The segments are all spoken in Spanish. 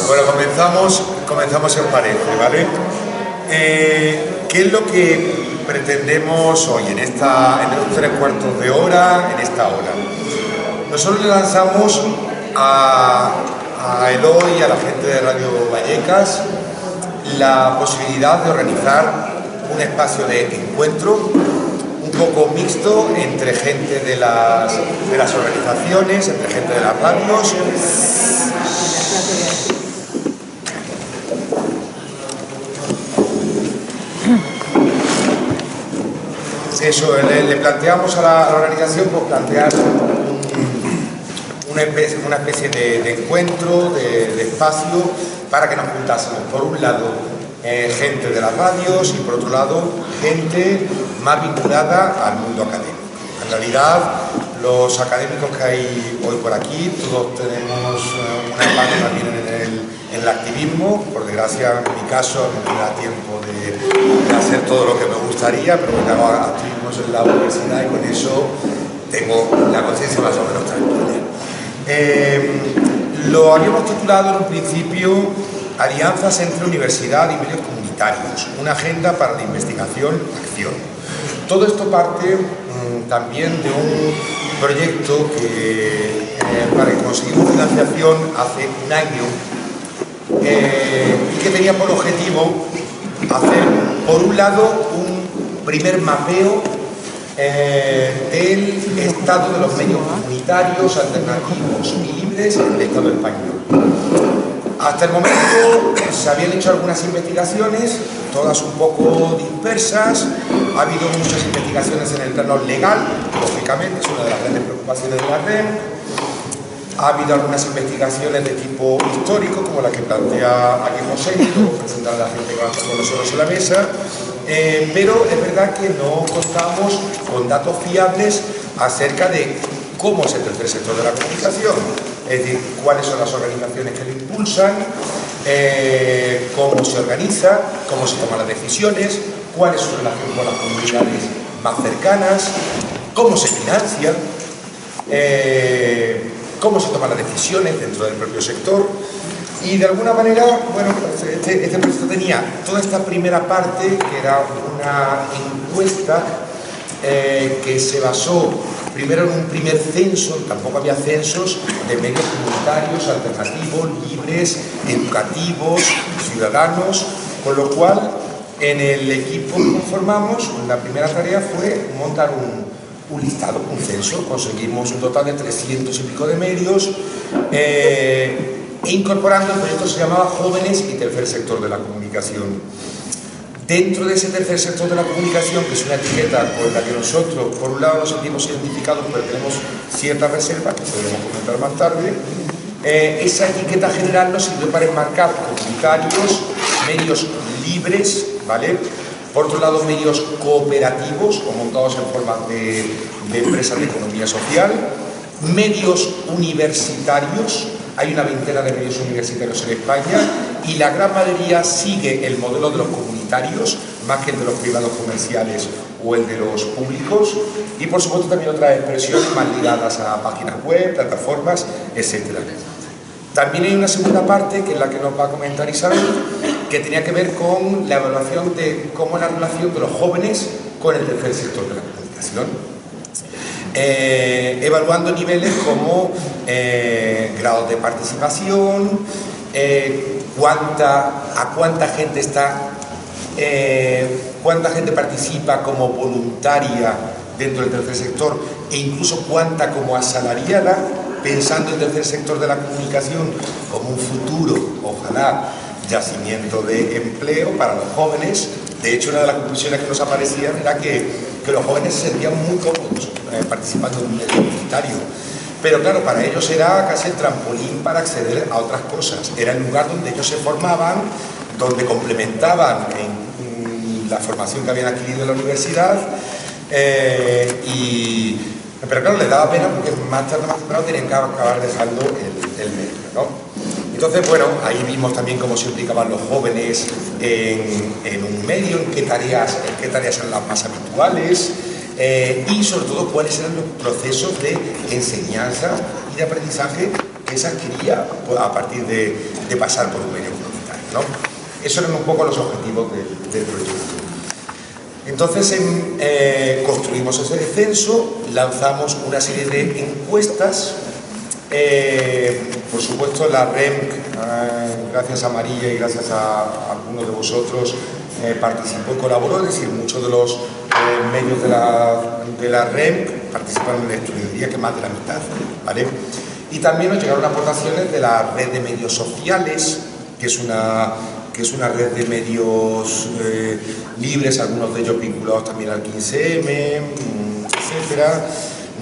Bueno, comenzamos en parece, ¿vale? ¿Qué es lo que pretendemos hoy en estos 3/4 de hora, en esta hora? Nosotros le lanzamos a Eloy y a la gente de Radio Vallecas la posibilidad de organizar un espacio de encuentro un poco mixto entre gente de las organizaciones, entre gente de las radios. Eso, le planteamos a la organización pues, plantear una especie de encuentro, de espacio para que nos juntásemos. Por un lado, gente de las radios y por otro lado, gente más vinculada al mundo académico. En realidad, los académicos que hay hoy por aquí, todos tenemos una parte también en el activismo. Por desgracia, en mi caso, no me da tiempo de hacer todo lo que me gustaría, pero porque hago activismo en la universidad y con eso tengo la conciencia más o menos tranquila. Lo habíamos titulado en un principio Alianzas entre Universidad y Medios Comunitarios, una agenda para la investigación-acción. Todo esto parte también de un proyecto que para que conseguimos financiación hace un año y que tenía por objetivo hacer, por un lado, un primer mapeo del estado de los medios comunitarios, alternativos y libres en el Estado español. Hasta el momento se habían hecho algunas investigaciones, todas un poco dispersas. Ha habido muchas investigaciones en el plano legal, lógicamente, es una de las grandes preocupaciones de la red. Ha habido algunas investigaciones de tipo histórico, como la que plantea aquí José, presentar a la gente que va a estar con nosotros en la mesa, pero es verdad que no contamos con datos fiables acerca de cómo es el tercer sector de la comunicación, es decir, cuáles son las organizaciones que lo impulsan, cómo se organiza, cómo se toman las decisiones, cuál es su relación con las comunidades más cercanas, cómo se financia, cómo se toman las decisiones dentro del propio sector. Y de alguna manera, bueno, este proyecto tenía toda esta primera parte, que era una encuesta que se basó primero en un primer censo, tampoco había censos de medios comunitarios, alternativos, libres, educativos, ciudadanos, con lo cual en el equipo que conformamos, la primera tarea fue montar un listado, un censo. Conseguimos un total de 300 y pico de medios, incorporando el proyecto se llamaba Jóvenes y Tercer Sector de la Comunicación. Dentro de ese tercer sector de la comunicación, que es una etiqueta con la que nosotros, por un lado, nos sentimos identificados, pero tenemos ciertas reservas, que podremos comentar más tarde, esa etiqueta general nos sirve para enmarcar comunitarios, medios libres, ¿vale? Por otro lado, medios cooperativos o montados en forma de empresas de economía social, medios universitarios. Hay una veintena de medios universitarios en España y la gran mayoría sigue el modelo de los comunitarios más que el de los privados comerciales o el de los públicos, y por supuesto también otras expresiones más ligadas a páginas web, plataformas, etc. También hay una segunda parte, que es la que nos va a comentar Isabel, que tenía que ver con la evaluación de cómo es la relación de los jóvenes con el tercer sector de la comunicación. Evaluando niveles como grados de participación, cuánta gente participa como voluntaria dentro del tercer sector e incluso cuánta como asalariada, pensando en el tercer sector de la comunicación como un futuro, ojalá, yacimiento de empleo para los jóvenes. De hecho, una de las conclusiones que nos aparecían era que los jóvenes se sentían muy cómodos participando en un medio comunitario. Pero claro, para ellos era casi el trampolín para acceder a otras cosas. Era el lugar donde ellos se formaban, donde complementaban la formación que habían adquirido en la universidad. Pero claro, les daba pena porque más tarde o más temprano tenían que acabar dejando el medio, ¿no? Entonces, bueno, ahí vimos también cómo se implicaban los jóvenes en un medio, en qué tareas eran las más habituales, y sobre todo cuáles eran los procesos de enseñanza y de aprendizaje que se adquiría a partir de pasar por un medio comunitario, ¿no? Esos eran un poco los objetivos del proyecto. Entonces construimos ese descenso, lanzamos una serie de encuestas, por supuesto la REMC, gracias a María y gracias a algunos de vosotros, participó y colaboró, es decir, muchos de los medios de la REMC participaron en el estudio, diría que más de la mitad, ¿vale? Y también nos llegaron aportaciones de la red de medios sociales, que es una red de medios libres, algunos de ellos vinculados también al 15M, etcétera.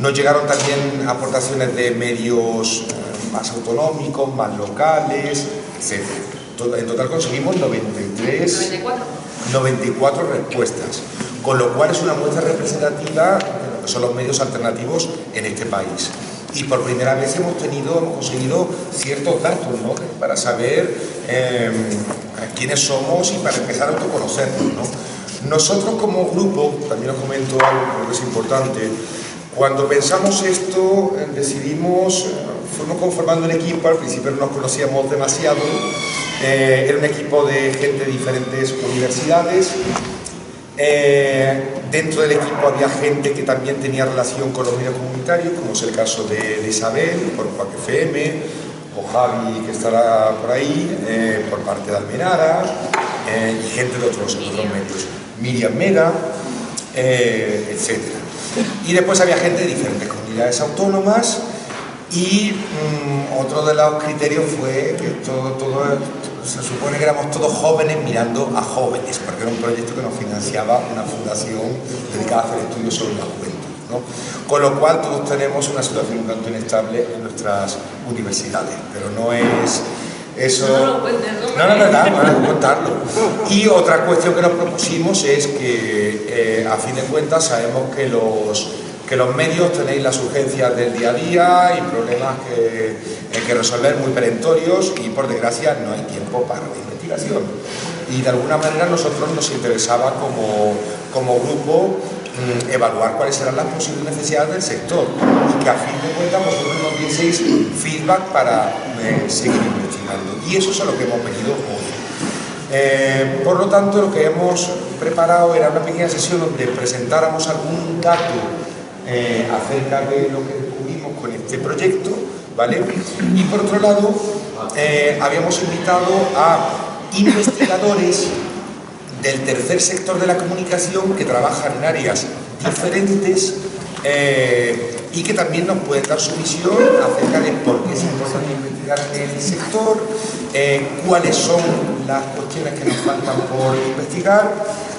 Nos llegaron también aportaciones de medios más autonómicos, más locales, etcétera. En total conseguimos 94 respuestas, con lo cual es una muestra representativa de lo que son los medios alternativos en este país. Y por primera vez hemos conseguido ciertos datos, ¿no? Para saber quiénes somos y para empezar a autoconocernos, ¿no? Nosotros como grupo, también os comento algo que es importante, cuando pensamos esto, fuimos conformando un equipo, al principio no nos conocíamos demasiado, era un equipo de gente de diferentes universidades. Dentro del equipo había gente que también tenía relación con los medios comunitarios, como es el caso de Isabel, por Cuac FM, o Javi, que estará por ahí, por parte de Almenara, y gente de otros medios, Miriam Mera, etc. Y después había gente de diferentes comunidades autónomas, y otro de los criterios fue que se supone que éramos todos jóvenes mirando a jóvenes, porque era un proyecto que nos financiaba una fundación dedicada a hacer estudios sobre la juventud, ¿no? Con lo cual todos tenemos una situación un tanto inestable en nuestras universidades, pero no es eso... No, no contarlo. Y otra cuestión que nos propusimos es que, a fin de cuentas, sabemos que los medios tenéis las urgencias del día a día y problemas que resolver muy perentorios, y por desgracia no hay tiempo para la investigación. Y de alguna manera a nosotros nos interesaba como grupo evaluar cuáles eran las posibles necesidades del sector, y que a fin de cuentas vosotros nos dieseis feedback para seguir investigando. Y eso es a lo que hemos venido hoy. Por lo tanto, lo que hemos preparado era una pequeña sesión donde presentáramos algún dato acerca de lo que descubrimos con este proyecto, ¿vale? Y por otro lado, habíamos invitado a investigadores del tercer sector de la comunicación que trabajan en áreas diferentes y que también nos pueden dar su visión acerca de por qué es importante investigar en el sector, cuáles son las cuestiones que nos faltan por investigar,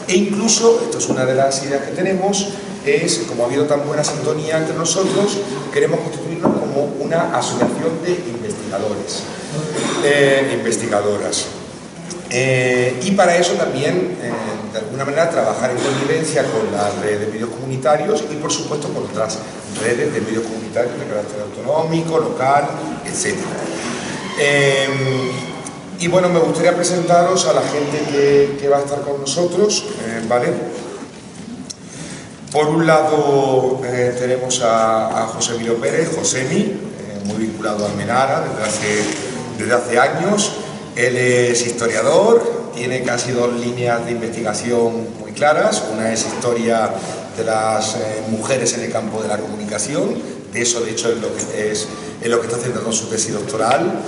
e incluso, esto es una de las ideas que tenemos, como ha habido tan buena sintonía entre nosotros, queremos constituirnos como una asociación de investigadores, investigadoras. Y para eso también, de alguna manera, trabajar en connivencia con la red de medios comunitarios y, por supuesto, con otras redes de medios comunitarios de carácter autonómico, local, etc. Y bueno, me gustaría presentaros a la gente que va a estar con nosotros, ¿vale? Por un lado tenemos a José Emilio Pérez, Josemi, muy vinculado a Almenara desde hace años. Él es historiador, tiene casi 2 líneas de investigación muy claras. Una es historia de las mujeres en el campo de la comunicación, de eso de hecho es lo que está centrando su tesis doctoral.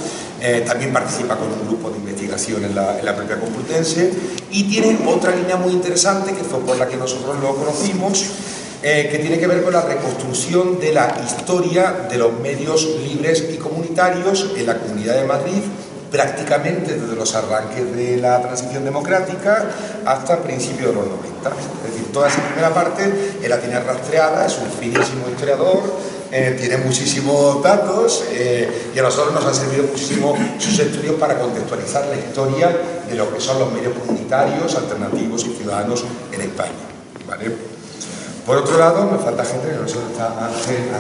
También participa con un grupo de investigación en la propia Complutense, y tiene otra línea muy interesante que fue por la que nosotros lo conocimos, que tiene que ver con la reconstrucción de la historia de los medios libres y comunitarios en la Comunidad de Madrid, prácticamente desde los arranques de la transición democrática hasta principios de los 90. Es decir, toda esa primera parte él la tiene rastreada, es un finísimo historiador, tiene muchísimos datos, y a nosotros nos han servido muchísimo sus estudios para contextualizar la historia de lo que son los medios comunitarios, alternativos y ciudadanos en España, ¿vale? Por otro lado, me falta gente, que no sé dónde está Ángela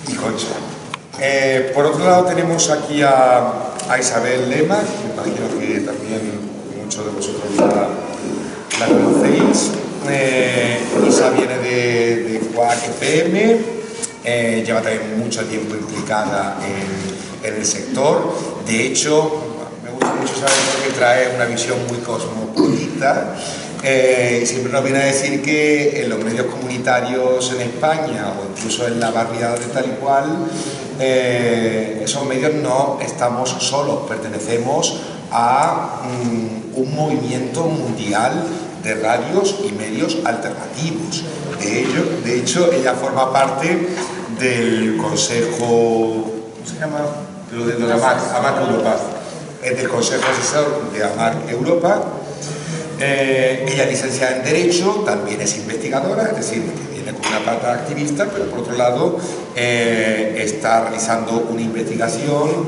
y Concha. Por otro lado tenemos aquí a Isabel Lema, que me imagino que también muchos de vosotros la conocéis. Isa viene de Quack FM, lleva también mucho tiempo implicada en el sector. De hecho, me gusta mucho saber porque trae una visión muy cosmopolita. Siempre nos viene a decir que en los medios comunitarios en España o incluso en la barriada de tal y cual, esos medios no estamos solos, pertenecemos a un movimiento mundial de radios y medios alternativos. De hecho, ella forma parte del Consejo, ¿cómo se llama? Lo de AMAC Europa, del Consejo Asesor de AMAC Europa. Ella es licenciada en Derecho, también es investigadora, es decir, que viene con una pata activista, pero por otro lado está realizando una investigación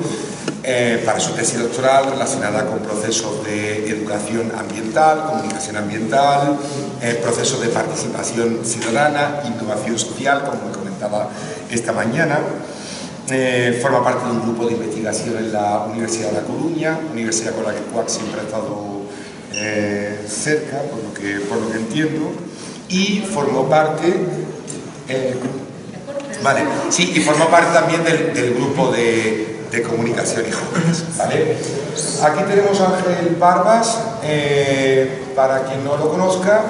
para su tesis doctoral relacionada con procesos de educación ambiental, comunicación ambiental, procesos de participación ciudadana, innovación social, como me comentaba esta mañana. Forma parte de un grupo de investigación en la Universidad de La Coruña, universidad con la que Quack siempre ha estado cerca, por lo que entiendo, y formó parte y formó parte también del grupo de comunicación y jóvenes, ¿vale? Aquí tenemos a Ángel Barbas. Para quien no lo conozca,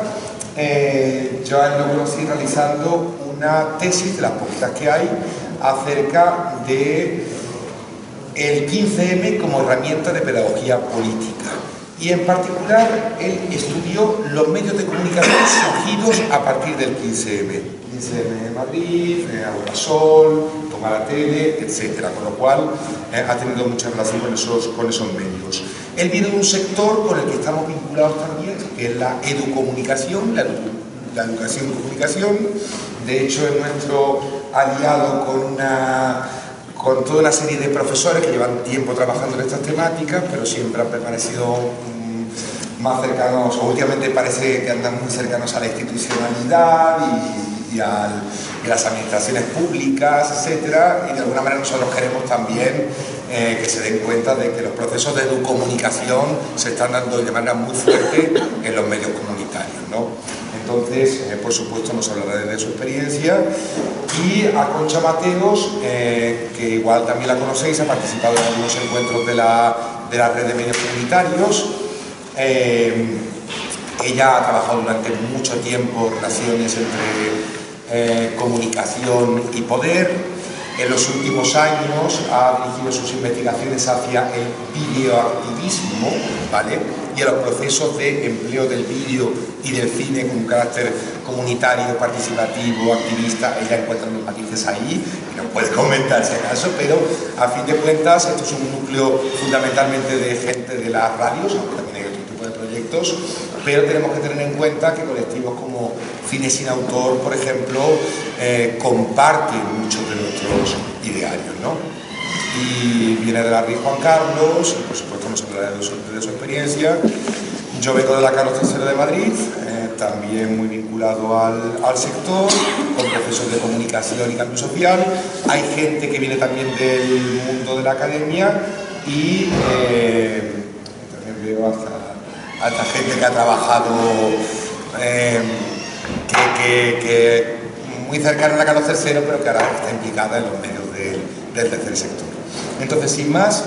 yo a él lo conocí realizando una tesis, de las poquitas que hay, acerca de el 15M como herramienta de pedagogía política. Y en particular, él estudió los medios de comunicación surgidos a partir del 15M. 15M de Madrid, Ahora Sol, Toma la Tele, etc. Con lo cual, ha tenido mucha relación con esos medios. Él viene de un sector con el que estamos vinculados también, que es la educomunicación, la educación y comunicación. De hecho, es nuestro aliado con toda una serie de profesores que llevan tiempo trabajando en estas temáticas, pero siempre han permanecido más cercanos, o últimamente parece que andan muy cercanos a la institucionalidad y a las administraciones públicas, etcétera, y de alguna manera nosotros queremos también que se den cuenta de que los procesos de educomunicación se están dando de manera muy fuerte en los medios comunitarios, ¿no? Entonces, por supuesto, nos hablará de su experiencia. Y a Concha Mateos, que igual también la conocéis, ha participado en algunos encuentros de la red de medios comunitarios. Ella ha trabajado durante mucho tiempo en relaciones entre comunicación y poder. En los últimos años ha dirigido sus investigaciones hacia el videoactivismo, ¿vale? Y a los procesos de empleo del vídeo y del cine con un carácter comunitario, participativo, activista. Ella encuentra los matices ahí y nos puede comentar si acaso, pero a fin de cuentas esto es un núcleo fundamentalmente de gente de las radios, aunque también hay otro tipo de proyectos, pero tenemos que tener en cuenta que colectivos como Cine Sin Autor, por ejemplo, comparten muchos de nuestros idearios, ¿no? Y viene de la RIS Juan Carlos, y por supuesto nos hablará de su experiencia. Yo vengo de la Carlos III de Madrid, también muy vinculado al sector, con procesos de comunicación y cambio social. Hay gente que viene también del mundo de la academia y también veo hasta gente que ha trabajado que muy cercana a la Carlos III, pero que ahora está implicada en los medios del tercer sector. Entonces, sin más,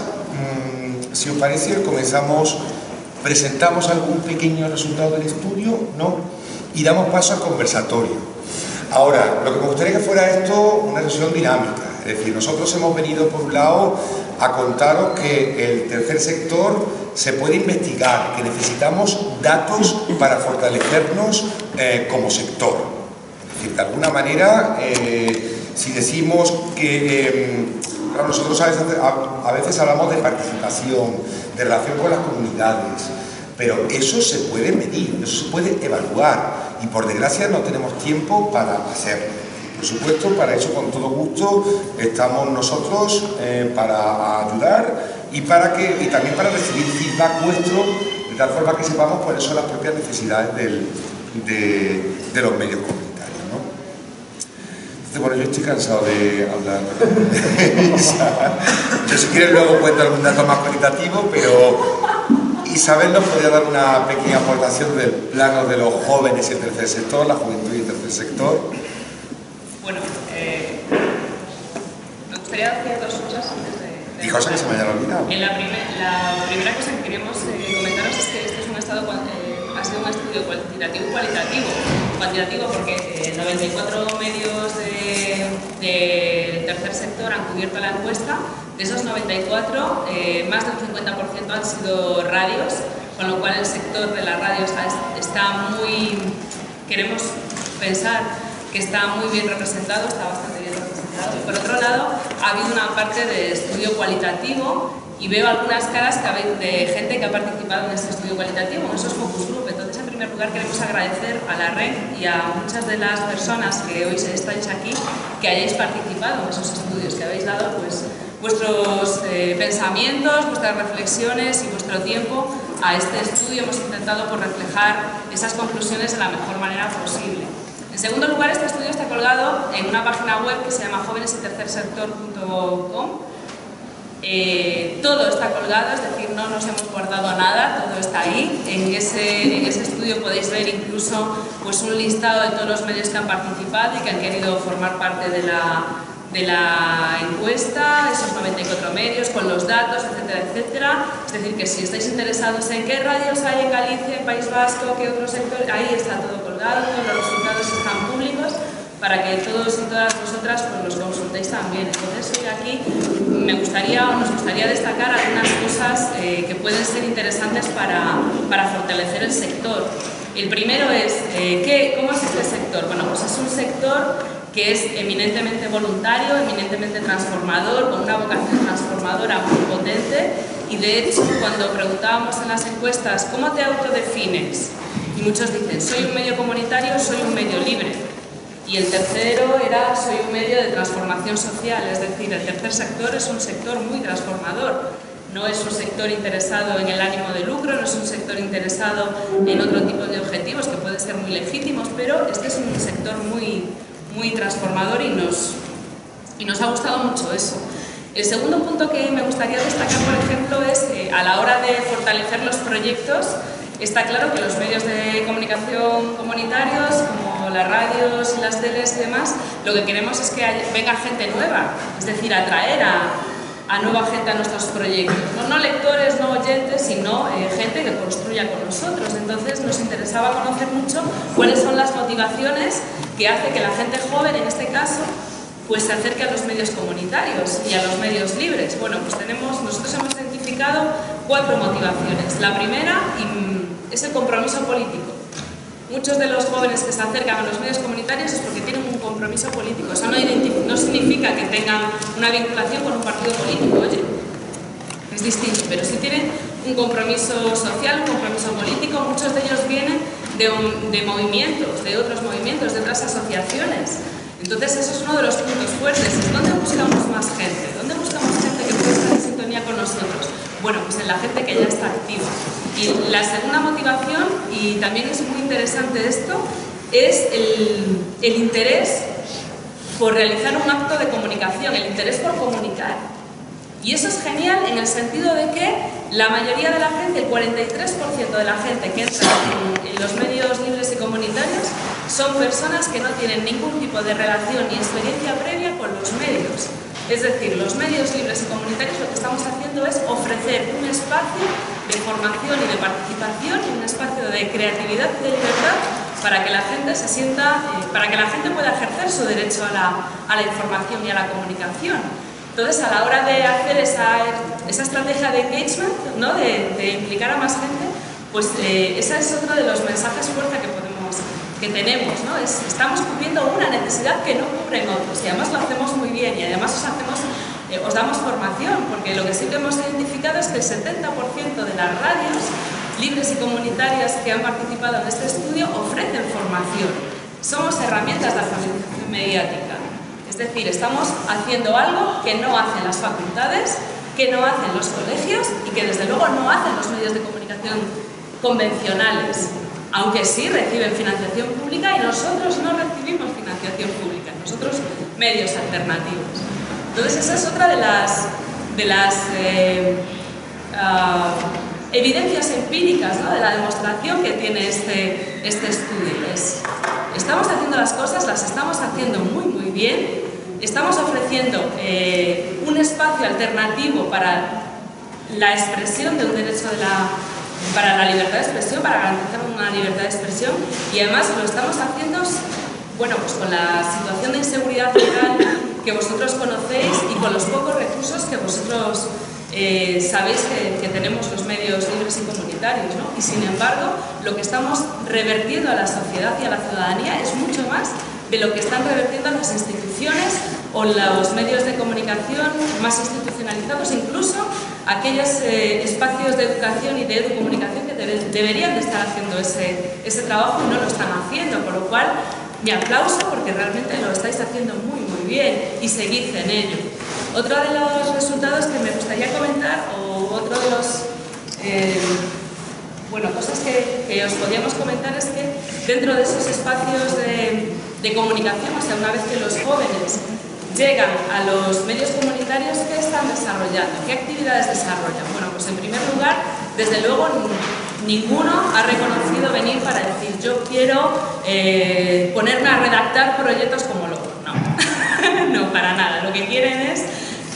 si os parece, presentamos algún pequeño resultado del estudio, ¿no? Y damos paso al conversatorio. Ahora, lo que me gustaría que fuera esto una sesión dinámica, es decir, nosotros hemos venido por un lado a contaros que el tercer sector se puede investigar, que necesitamos datos para fortalecernos como sector. Es decir, de alguna manera, si decimos que claro, nosotros a veces hablamos de participación, de relación con las comunidades, pero eso se puede medir, eso se puede evaluar y por desgracia no tenemos tiempo para hacerlo. Por supuesto, para eso con todo gusto estamos nosotros para ayudar y también para recibir feedback vuestro, de tal forma que sepamos cuáles son las propias necesidades de los medios comunitarios, ¿no? Entonces, bueno, yo estoy cansado de hablar. Yo si quieres luego cuento algún dato más cualitativo, pero Isabel nos podría dar una pequeña aportación del plano de los jóvenes y el tercer sector, la juventud y el tercer sector. Bueno, me gustaría decir dos cosas antes de... Y cosas que se me hayan olvidado. La primera cosa que queríamos comentaros es que este es ha sido un estudio cuantitativo y cualitativo. Cuantitativo porque 94 medios del tercer sector han cubierto la encuesta. De esos 94, más del 50% han sido radios, con lo cual el sector de las radios está muy... Queremos pensar que está muy bien representado, está bastante bien representado. Y por otro lado, ha habido una parte de estudio cualitativo y veo algunas caras de gente que ha participado en este estudio cualitativo, en esos focus group. Entonces, en primer lugar, queremos agradecer a la red y a muchas de las personas que hoy estáis aquí que hayáis participado en esos estudios, que habéis dado pues, vuestros pensamientos, vuestras reflexiones y vuestro tiempo a este estudio. Hemos intentado pues, reflejar esas conclusiones de la mejor manera posible. En segundo lugar, este estudio está colgado en una página web que se llama jovenesytercersector.com. Todo está colgado, es decir, no nos hemos guardado nada, todo está ahí. En ese estudio podéis ver incluso pues, un listado de todos los medios que han participado y que han querido formar parte de la encuesta, esos 94 medios, con los datos, etcétera, etcétera. Es decir, que si estáis interesados en qué radios hay en Galicia, en País Vasco, qué otros sectores, ahí está todo colgado, todos los resultados están públicos, para que todos y todas vosotras pues, los consultéis también. Entonces, hoy aquí nos gustaría destacar algunas cosas que pueden ser interesantes para fortalecer el sector. El primero es, ¿cómo es este sector? Bueno, pues es un sector que es eminentemente voluntario, eminentemente transformador, con una vocación transformadora muy potente. Y de hecho, cuando preguntábamos en las encuestas, ¿cómo te autodefines? Y muchos dicen, soy un medio comunitario, soy un medio libre. Y el tercero era, soy un medio de transformación social, es decir, el tercer sector es un sector muy transformador. No es un sector interesado en el ánimo de lucro, no es un sector interesado en otro tipo de objetivos que pueden ser muy legítimos, pero este es un sector muy transformador y nos ha gustado mucho eso. El segundo punto que me gustaría destacar, por ejemplo, es a la hora de fortalecer los proyectos, está claro que los medios de comunicación comunitarios, como las radios y las teles y demás, lo que queremos es que venga gente nueva, es decir, atraer a nueva gente a nuestros proyectos. No lectores, no oyentes, sino gente que construya con nosotros. Entonces nos interesaba conocer mucho cuáles son las motivaciones que hace que la gente joven, en este caso, pues se acerque a los medios comunitarios y a los medios libres. Bueno, pues nosotros hemos identificado 4 motivaciones. La primera es el compromiso político. Muchos de los jóvenes que se acercan a los medios comunitarios es porque tienen un compromiso político. Eso no significa que tengan una vinculación con un partido político, oye, es distinto, pero sí tienen un compromiso social, un compromiso político. Muchos de ellos vienen de movimientos, de otros movimientos, de otras asociaciones. Entonces, eso es uno de los puntos fuertes. ¿Dónde buscamos más gente? ¿Dónde buscamos gente que pueda estar en sintonía con nosotros? Bueno, pues en la gente que ya está activa. Y la segunda motivación, y también es muy interesante esto, es el interés por realizar un acto de comunicación, el interés por comunicar. Y eso es genial en el sentido de que la mayoría de la gente, el 43% de la gente que entra en los medios libres y comunitarios, son personas que no tienen ningún tipo de relación ni experiencia previa con los medios. Es decir, los medios libres y comunitarios lo que estamos haciendo es ofrecer un espacio de formación y de participación y un espacio de creatividad y de libertad para que la gente se sienta, para que la gente pueda ejercer su derecho a la información y a la comunicación. Entonces, a la hora de hacer esa estrategia de engagement, ¿no? de implicar a más gente, pues ese es otro de los mensajes fuertes que tenemos, ¿no? Estamos cubriendo una necesidad que no cubren otros y además lo hacemos muy bien y además os damos formación, porque lo que sí que hemos identificado es que el 70% de las radios libres y comunitarias que han participado en este estudio ofrecen formación. Somos herramientas de alfabetización mediática. Es decir, estamos haciendo algo que no hacen las facultades, que no hacen los colegios y que desde luego no hacen los medios de comunicación convencionales, aunque sí reciben financiación pública y nosotros no recibimos financiación pública, nosotros medios alternativos. Entonces esa es otra de las evidencias empíricas, ¿no?, de la demostración que tiene este estudio. Estamos haciendo las cosas, las estamos haciendo muy bien, estamos ofreciendo un espacio alternativo para la expresión de un derecho para la libertad de expresión, para garantizar una libertad de expresión, y además lo estamos haciendo, bueno, pues con la situación de inseguridad legal que vosotros conocéis y con los pocos recursos que vosotros sabéis que tenemos los medios libres y comunitarios, ¿no? Y sin embargo, lo que estamos revertiendo a la sociedad y a la ciudadanía es mucho más de lo que están revertiendo las instituciones o los medios de comunicación más institucionalizados, incluso aquellos espacios de educación y de educomunicación que deberían de estar haciendo ese trabajo y no lo están haciendo, con lo cual mi aplauso, porque realmente lo estáis haciendo muy bien, y seguid en ello. Otro de los resultados que me gustaría comentar, o otro de los cosas que os podíamos comentar, es que dentro de esos espacios de comunicación, o sea, una vez que los jóvenes llegan a los medios comunitarios, ¿qué están desarrollando? ¿Qué actividades desarrollan? Bueno, pues en primer lugar, desde luego, ninguno ha reconocido venir para decir yo quiero ponerme a redactar proyectos como loco. No, no, para nada. Lo que quieren es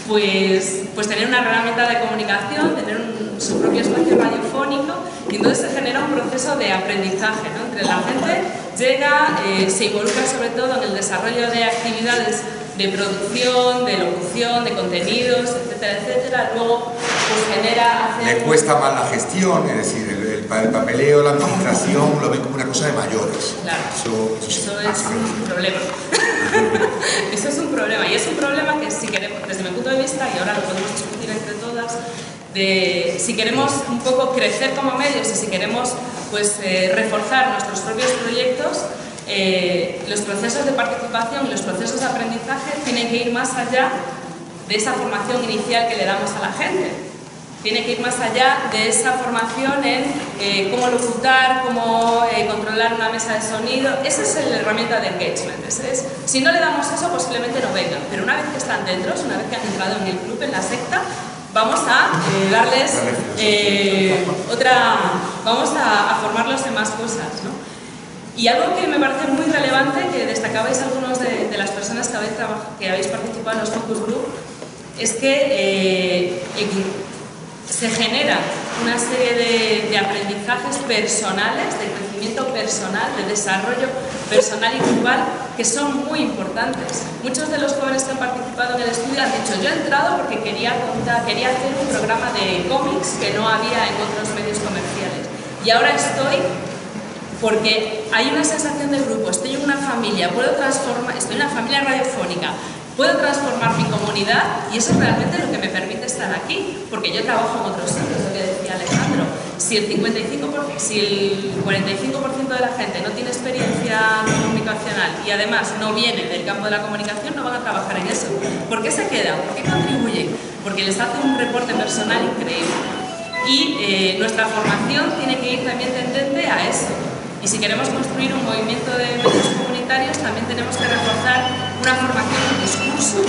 pues tener una herramienta de comunicación, tener su propio espacio radiofónico, y entonces se genera un proceso de aprendizaje, ¿no? Entre la gente llega, se involucra sobre todo en el desarrollo de actividades de producción, de locución, de contenidos, etcétera, etcétera. Luego pues genera... Le cuesta más la gestión, es decir, el papeleo, la administración, lo ven como una cosa de mayores. Claro, eso es un problema. Eso es un problema, y es un problema que, si queremos, desde mi punto de vista, y ahora lo podemos discutir entre todas, si queremos un poco crecer como medios y si queremos reforzar nuestros propios proyectos, los procesos de participación y los procesos de aprendizaje tienen que ir más allá de esa formación inicial que le damos a la gente. Tiene que ir más allá de esa formación en cómo locutar, cómo controlar una mesa de sonido. Esa es la herramienta de engagement. Si no le damos eso, posiblemente no vengan. Pero una vez que están dentro, una vez que han entrado en el club, en la secta, vamos a darles vamos a formarlos en más cosas, ¿no? Y algo que me parece muy relevante, que destacabais algunos de las personas que habéis participado en los focus group, es que se genera una serie de aprendizajes personales, de crecimiento personal, de desarrollo personal y grupal, que son muy importantes. Muchos de los jóvenes que han participado en el estudio han dicho: yo he entrado porque quería hacer un programa de cómics que no había en otros medios comerciales, y ahora estoy porque hay una sensación de grupo, estoy en una familia, estoy en una familia radiofónica, puedo transformar mi comunidad, y eso es realmente lo que me permite estar aquí, porque yo trabajo en otros sitios, lo que decía Alejandro. Si el 45% de la gente no tiene experiencia comunicacional y además no viene del campo de la comunicación, no van a trabajar en eso. ¿Por qué se quedan? ¿Por qué contribuyen? Porque les hace un reporte personal increíble. Y nuestra formación tiene que ir también tendente a eso. Y si queremos construir un movimiento de medios comunitarios, también tenemos que reforzar una formación en discurso,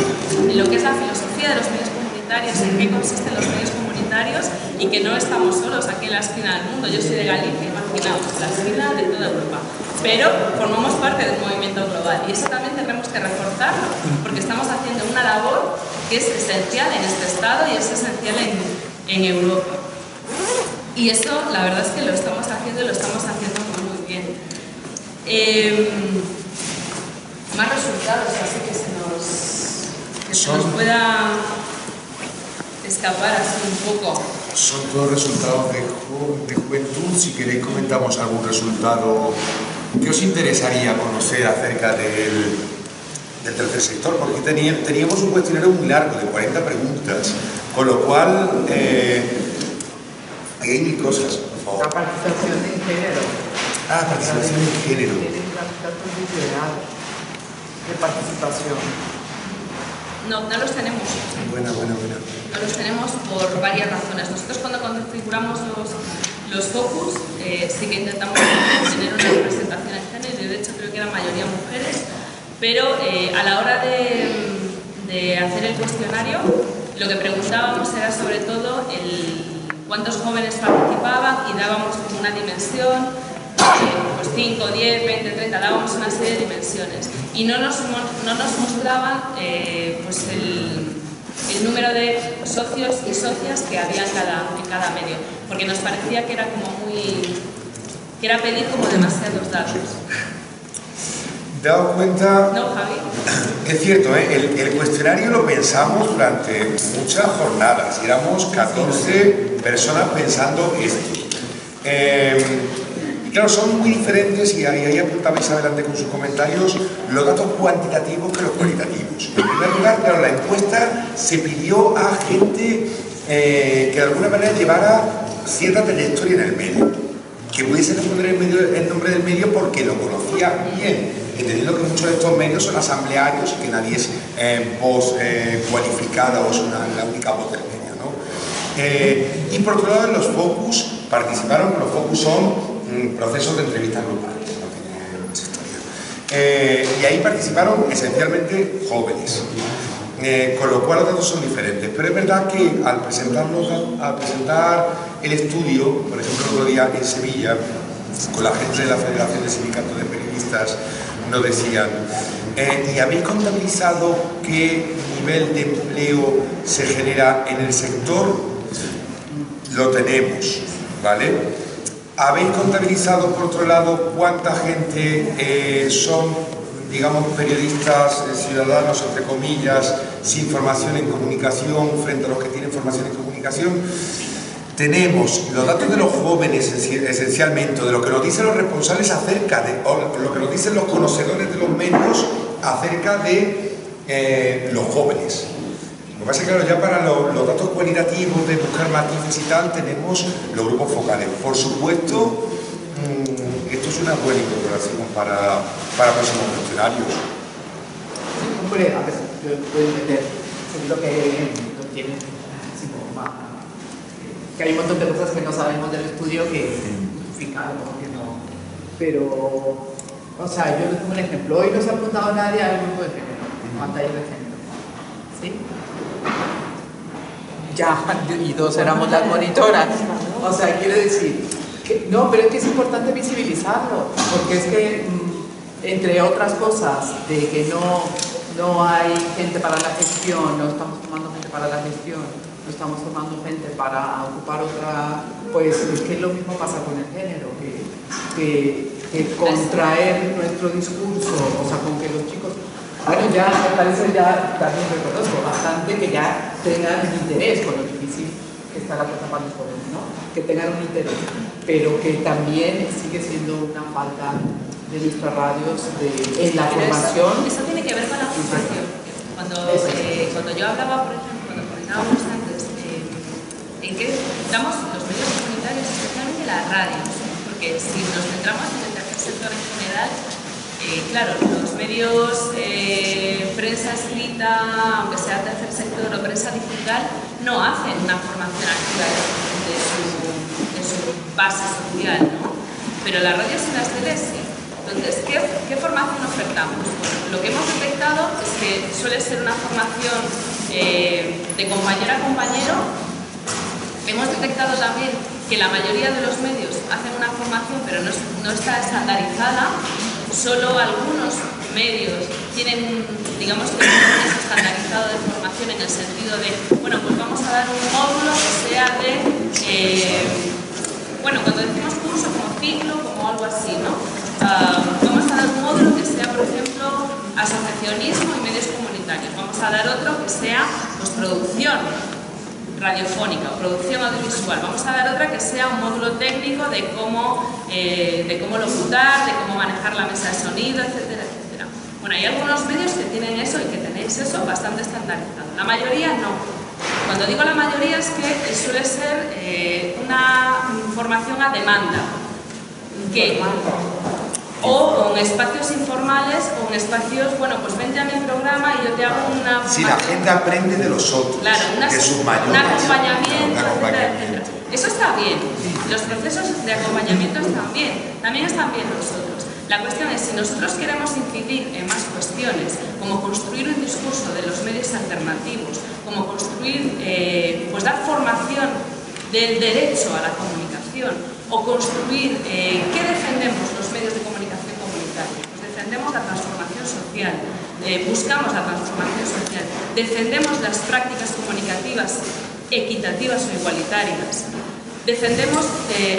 en lo que es la filosofía de los medios comunitarios, en qué consisten los medios comunitarios, y que no estamos solos aquí en la esquina del mundo. Yo soy de Galicia, imaginaos, la esquina de toda Europa. Pero formamos parte de un movimiento global, y eso también tendremos que reforzarlo, porque estamos haciendo una labor que es esencial en este Estado y es esencial en Europa. Y eso, la verdad es que lo estamos haciendo, y lo estamos haciendo muy bien. Más resultados, así que se nos pueda escapar así un poco. Son todos resultados de juventud. Si queréis comentamos algún resultado que os interesaría conocer acerca del tercer sector, porque teníamos un cuestionario muy largo de 40 preguntas, con lo cual hay mil cosas, por favor. La participación en género. Participación en género. Tienen datos de participación. No los tenemos. Buena. No los tenemos por varias razones. Nosotros, cuando configuramos los focus, sí que intentamos tener una representación en género, y de hecho creo que la mayoría mujeres, pero a la hora de hacer el cuestionario, lo que preguntábamos era sobre todo cuántos jóvenes participaban y dábamos como una dimensión, pues 5, 10, 20, 30, dábamos una serie de dimensiones y no nos mostraban pues el número de socios y socias que había en cada medio, porque nos parecía que era como que era pedir como demasiados datos. ¿Dado cuenta? ¿No, Javi? Es cierto, el cuestionario lo pensamos durante muchas jornadas, éramos 14 personas pensando esto. Y claro, son muy diferentes y ahí apuntaba Isabel antes con sus comentarios los datos cuantitativos que los cualitativos. En primer lugar, claro, la encuesta se pidió a gente que de alguna manera llevara cierta trayectoria en el medio, que pudiese responder el nombre del medio porque lo conocía bien, entendiendo que muchos de estos medios son asamblearios y que nadie es voz cualificada o es la única voz del medio, ¿no? Y por otro lado, en los focus participaron, los focus son procesos de entrevistas grupales, no tiene mucha historia. Y ahí participaron esencialmente jóvenes, con lo cual los datos son diferentes. Pero es verdad que al presentar el estudio, por ejemplo el otro día en Sevilla, con la gente de la Federación de Sindicatos de Periodistas, nos decían, ¿y habéis contabilizado qué nivel de empleo se genera en el sector? Lo tenemos, ¿vale? ¿Habéis contabilizado, por otro lado, cuánta gente son, digamos, periodistas, ciudadanos, entre comillas, sin formación en comunicación frente a los que tienen formación en comunicación? Tenemos los datos de los jóvenes esencialmente, de lo que nos dicen los responsables acerca de, o lo que nos dicen los conocedores de los medios acerca de los jóvenes. Lo que pasa es que, claro, ya para los datos cualitativos de buscar matices y tal, tenemos los grupos focales. Por supuesto, esto es una buena incorporación para próximos cuestionarios. Hombre, a ver, yo puedo entender, seguro que no tienen, que hay un montón de cosas que no sabemos del estudio que justifican, que no. Pero, o sea, yo les pongo un ejemplo. Hoy no se ha apuntado nadie al grupo de género, a taller de género. ¿Sí? Ya, y dos éramos las monitoras. O sea, quiero decir, que, no, pero es que es importante visibilizarlo, porque es que, entre otras cosas, de que no hay gente para la gestión, no estamos formando gente para la gestión, no estamos formando gente para ocupar otra, pues es que lo mismo pasa con el género, que contraer nuestro discurso, o sea, con que los chicos... Bueno, ya me parece ya también reconozco bastante que ya tengan un interés con lo difícil que está la cosa para los jóvenes, ¿no? Que tengan un interés, pero que también sigue siendo una falta de nuestras radios en la formación. Eso tiene que ver con la formación. Cuando yo hablaba, por ejemplo, cuando comentábamos antes, en que damos los medios comunitarios, especialmente las radios, porque si nos centramos en el tercer sector en general, claro, los medios, prensa escrita, aunque sea tercer sector o prensa digital, no hacen una formación activa de su base social, ¿no? Pero las radios y las teles sí. Entonces, ¿qué formación ofertamos? Bueno, lo que hemos detectado es que suele ser una formación de compañero a compañero. Hemos detectado también que la mayoría de los medios hacen una formación, pero no está estandarizada. Solo algunos medios tienen, digamos, que un proceso estandarizado de formación en el sentido de, bueno, pues vamos a dar un módulo que sea de, bueno, cuando decimos curso, como ciclo, como algo así, ¿no? Vamos a dar un módulo que sea, por ejemplo, asociacionismo y medios comunitarios. Vamos a dar otro que sea, pues, producción radiofónica o producción audiovisual. Vamos a dar otra que sea un módulo técnico de cómo locutar, de cómo manejar la mesa de sonido, etcétera, etcétera. Bueno, hay algunos medios que tienen eso y que tenéis eso bastante estandarizado. La mayoría no. Cuando digo la mayoría es que suele ser una formación a demanda, o en espacios informales o en espacios, bueno, pues vente a mi programa y yo te hago una... Si la gente aprende de los otros, claro, de sus mayores. Un acompañamiento, etcétera, etcétera. Eso está bien. Los procesos de acompañamiento están bien. También están bien nosotros. La cuestión es, si nosotros queremos incidir en más cuestiones, como construir un discurso de los medios alternativos, como construir, pues dar formación del derecho a la comunicación o construir qué defendemos los medios de comunicación comunitarios. Pues defendemos la transformación social, buscamos la transformación social, defendemos las prácticas comunicativas equitativas o igualitarias, defendemos,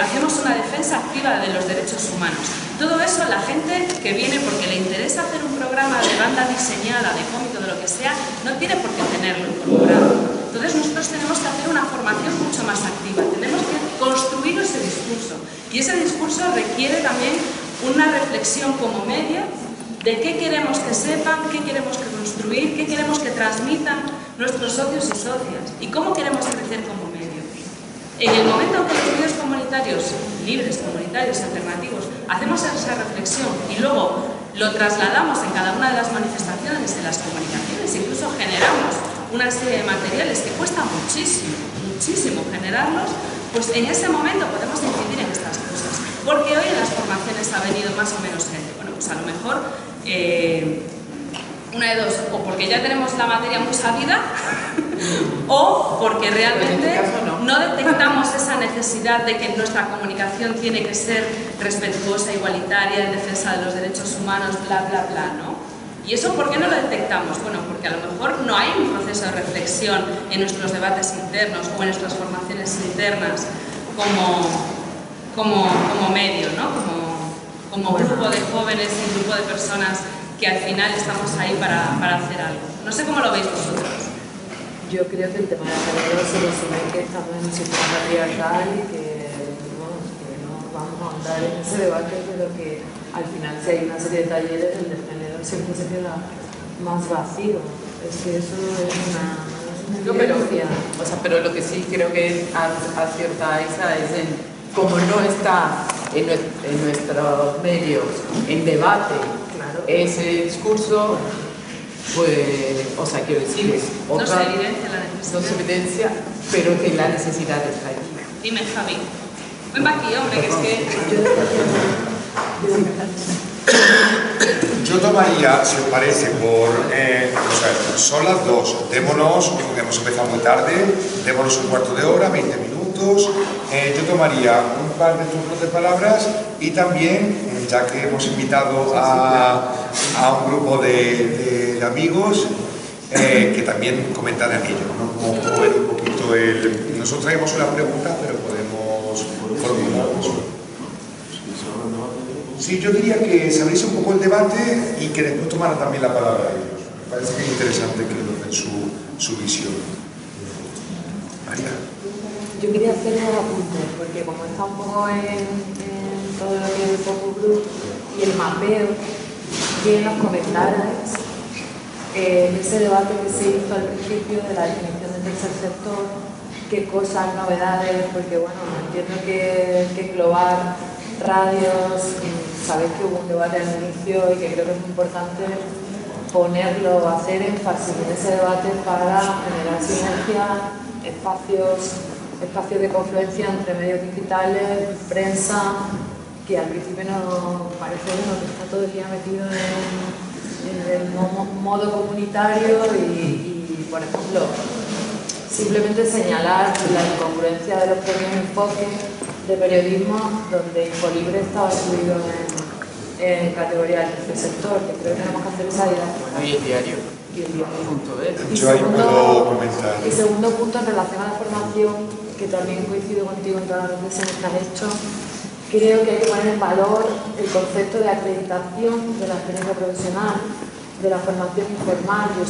hacemos una defensa activa de los derechos humanos. Todo eso la gente que viene porque le interesa hacer un programa de banda diseñada, de cómic o de lo que sea, no tiene por qué tenerlo incorporado. Entonces nosotros tenemos que hacer una formación mucho más activa, tenemos que construir ese discurso y ese discurso requiere también una reflexión como medio de qué queremos que sepan, qué queremos que construir, qué queremos que transmitan nuestros socios y socias y cómo queremos crecer como medio. En el momento en que los medios comunitarios, libres, comunitarios, alternativos, hacemos esa reflexión y luego lo trasladamos en cada una de las manifestaciones, de las comunicaciones, incluso generamos una serie de materiales que cuesta muchísimo, muchísimo generarlos, pues en ese momento podemos incidir en estas cosas. Porque hoy en las formaciones ha venido más o menos gente. Bueno, pues a lo mejor una de dos, o porque ya tenemos la materia muy sabida, o porque realmente no detectamos esa necesidad de que nuestra comunicación tiene que ser respetuosa, igualitaria, en defensa de los derechos humanos, bla, bla, bla, ¿no? ¿Y eso por qué no lo detectamos? Bueno, porque a lo mejor no hay un proceso de reflexión en nuestros debates internos o en nuestras formaciones internas como medio, ¿no? Como grupo de jóvenes y grupo de personas que al final estamos ahí para hacer algo. No sé cómo lo veis vosotros. Yo creo que el tema de la género se resume que estamos en un sistema patriarcal y que no vamos a andar en ese debate, pero que al final si hay una serie de talleres, el de género siempre se queda más vacío. Es que eso es una pero lo que sí creo que acierta Isa es en como no está en nuestros medios en debate, claro, ese discurso, pues, o sea, quiero decir, es otra, no se evidencia la necesidad. No se evidencia, pero que la necesidad está aquí. Dime, Javi. Ven aquí, hombre, que es que... Yo tomaría, si os parece, son las 2, démonos, hemos empezado muy tarde, démonos un cuarto de hora, 20 minutos, yo tomaría un par de turnos de palabras y también, ya que hemos invitado a un grupo de amigos, que también comentan aquello, ¿no? Como ver un poquito nosotros traemos una pregunta, pero podemos formularnos. Sí, yo diría que se abriese un poco el debate y que después tomaran también la palabra ellos. Me parece que es interesante que nos den su visión. María. Yo quería hacer unos apuntes, porque como está un poco en todo lo que es el focus group y el mapeo, que nos comentarais ese debate que se hizo al principio de la definición del tercer sector, qué cosas, novedades, porque bueno, entiendo que englobar radios, sabéis que hubo un debate al inicio y que creo que es muy importante ponerlo, hacer énfasis en ese debate para generar sinergia, espacios de confluencia entre medios digitales, prensa, que al principio nos parece uno que está todo el día metido en el modo comunitario y, por ejemplo, simplemente señalar la incongruencia de los propios enfoques de periodismo donde Infolibre estaba subido en categoría del tercer sector, que creo que tenemos que hacer esa didáctica. Y el diario. Y segundo punto, en relación a la formación, que también coincido contigo en todas las reflexiones que has hecho, creo que hay que poner en valor el concepto de acreditación de la experiencia profesional, de la formación informal. Yo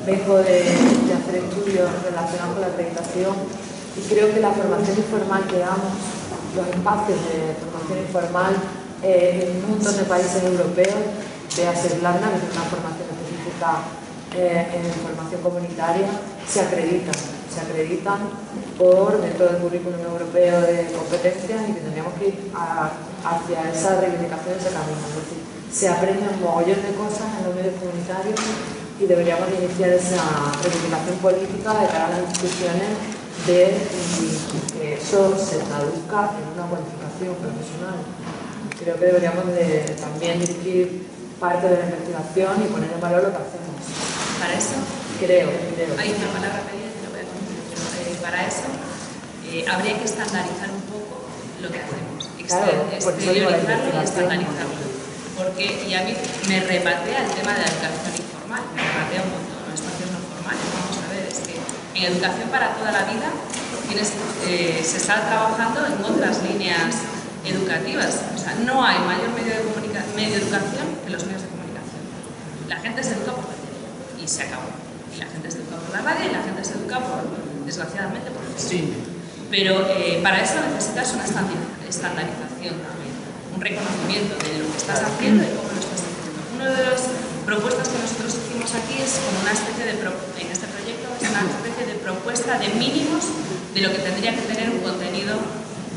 vengo de hacer estudios relacionados con la acreditación y creo que la formación informal que damos, los espacios de formación informal en un montón de países europeos, véase Irlanda, que tiene una formación específica en formación comunitaria, se acreditan dentro del currículum europeo de competencias y que tendríamos que ir hacia esa reivindicación, ese camino. Es decir, se aprenden un mogollón de cosas en los medios comunitarios y deberíamos iniciar esa reivindicación política de cara a las instituciones de que eso se traduzca en una cualificación profesional. Creo que deberíamos también dirigir parte de la investigación y poner en valor lo que hacemos. ¿Para eso? Creo. Hay una palabra pedida, te lo voy a contar. Para eso habría que estandarizar un poco lo que hacemos, exteriorizarlo y estandarizarlo. Porque, y a mí me repatea el tema de la educación informal, me repatea un montón, los espacios no formales. Vamos a ver, es que en educación para toda la vida se está trabajando en otras líneas educativas. O sea, no hay mayor medio de educación que los medios de comunicación. La gente se educa por la tele y se acabó. Y la gente se educa por la radio y la gente se educa desgraciadamente por el cine. Pero para eso necesitas una estandarización también, un reconocimiento de lo que estás haciendo y cómo lo estás haciendo. Una de las propuestas que nosotros hicimos aquí es como una especie de, en este proyecto, es una especie de propuesta de mínimos de lo que tendría que tener un contenido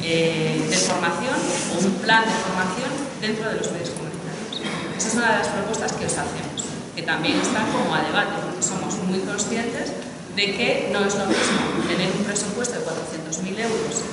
de formación o un plan de formación dentro de los medios comunitarios. Esa es una de las propuestas que os hacemos, que también están como a debate, porque somos muy conscientes de que no es lo mismo tener un presupuesto de 400.000 euros,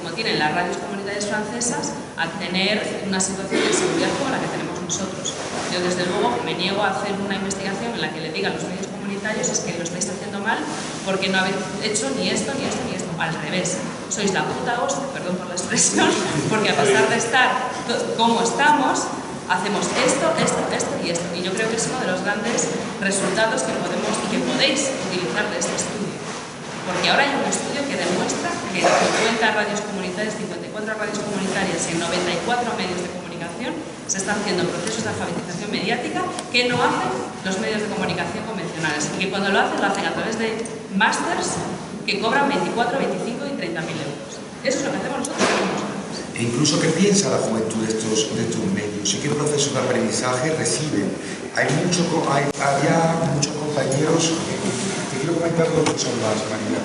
como tienen las radios comunitarias francesas, a tener una situación de seguridad como la que tenemos nosotros. Yo, desde luego, me niego a hacer una investigación en la que le digan a los medios comunitarios es que lo estáis haciendo mal porque no habéis hecho ni esto, ni esto, ni esto. Al revés, sois la puta hostia, perdón por la expresión, porque a pesar de estar como estamos, hacemos esto, esto, esto y esto. Y yo creo que es uno de los grandes resultados que podemos y que podéis utilizar de este estudio. Porque ahora hay un estudio que demuestra que 50 radios comunitarias, 54 radios comunitarias y 94 medios de comunicación se están haciendo procesos de alfabetización mediática que no hacen los medios de comunicación convencionales. Y que cuando lo hacen a través de másters que cobran 24, 25 y 30.000 euros. Eso es lo que hacemos nosotros. E incluso, ¿qué piensa la juventud de estos medios? ¿Y qué proceso de aprendizaje reciben? Había muchos compañeros que quiero comentar dos que son más, María.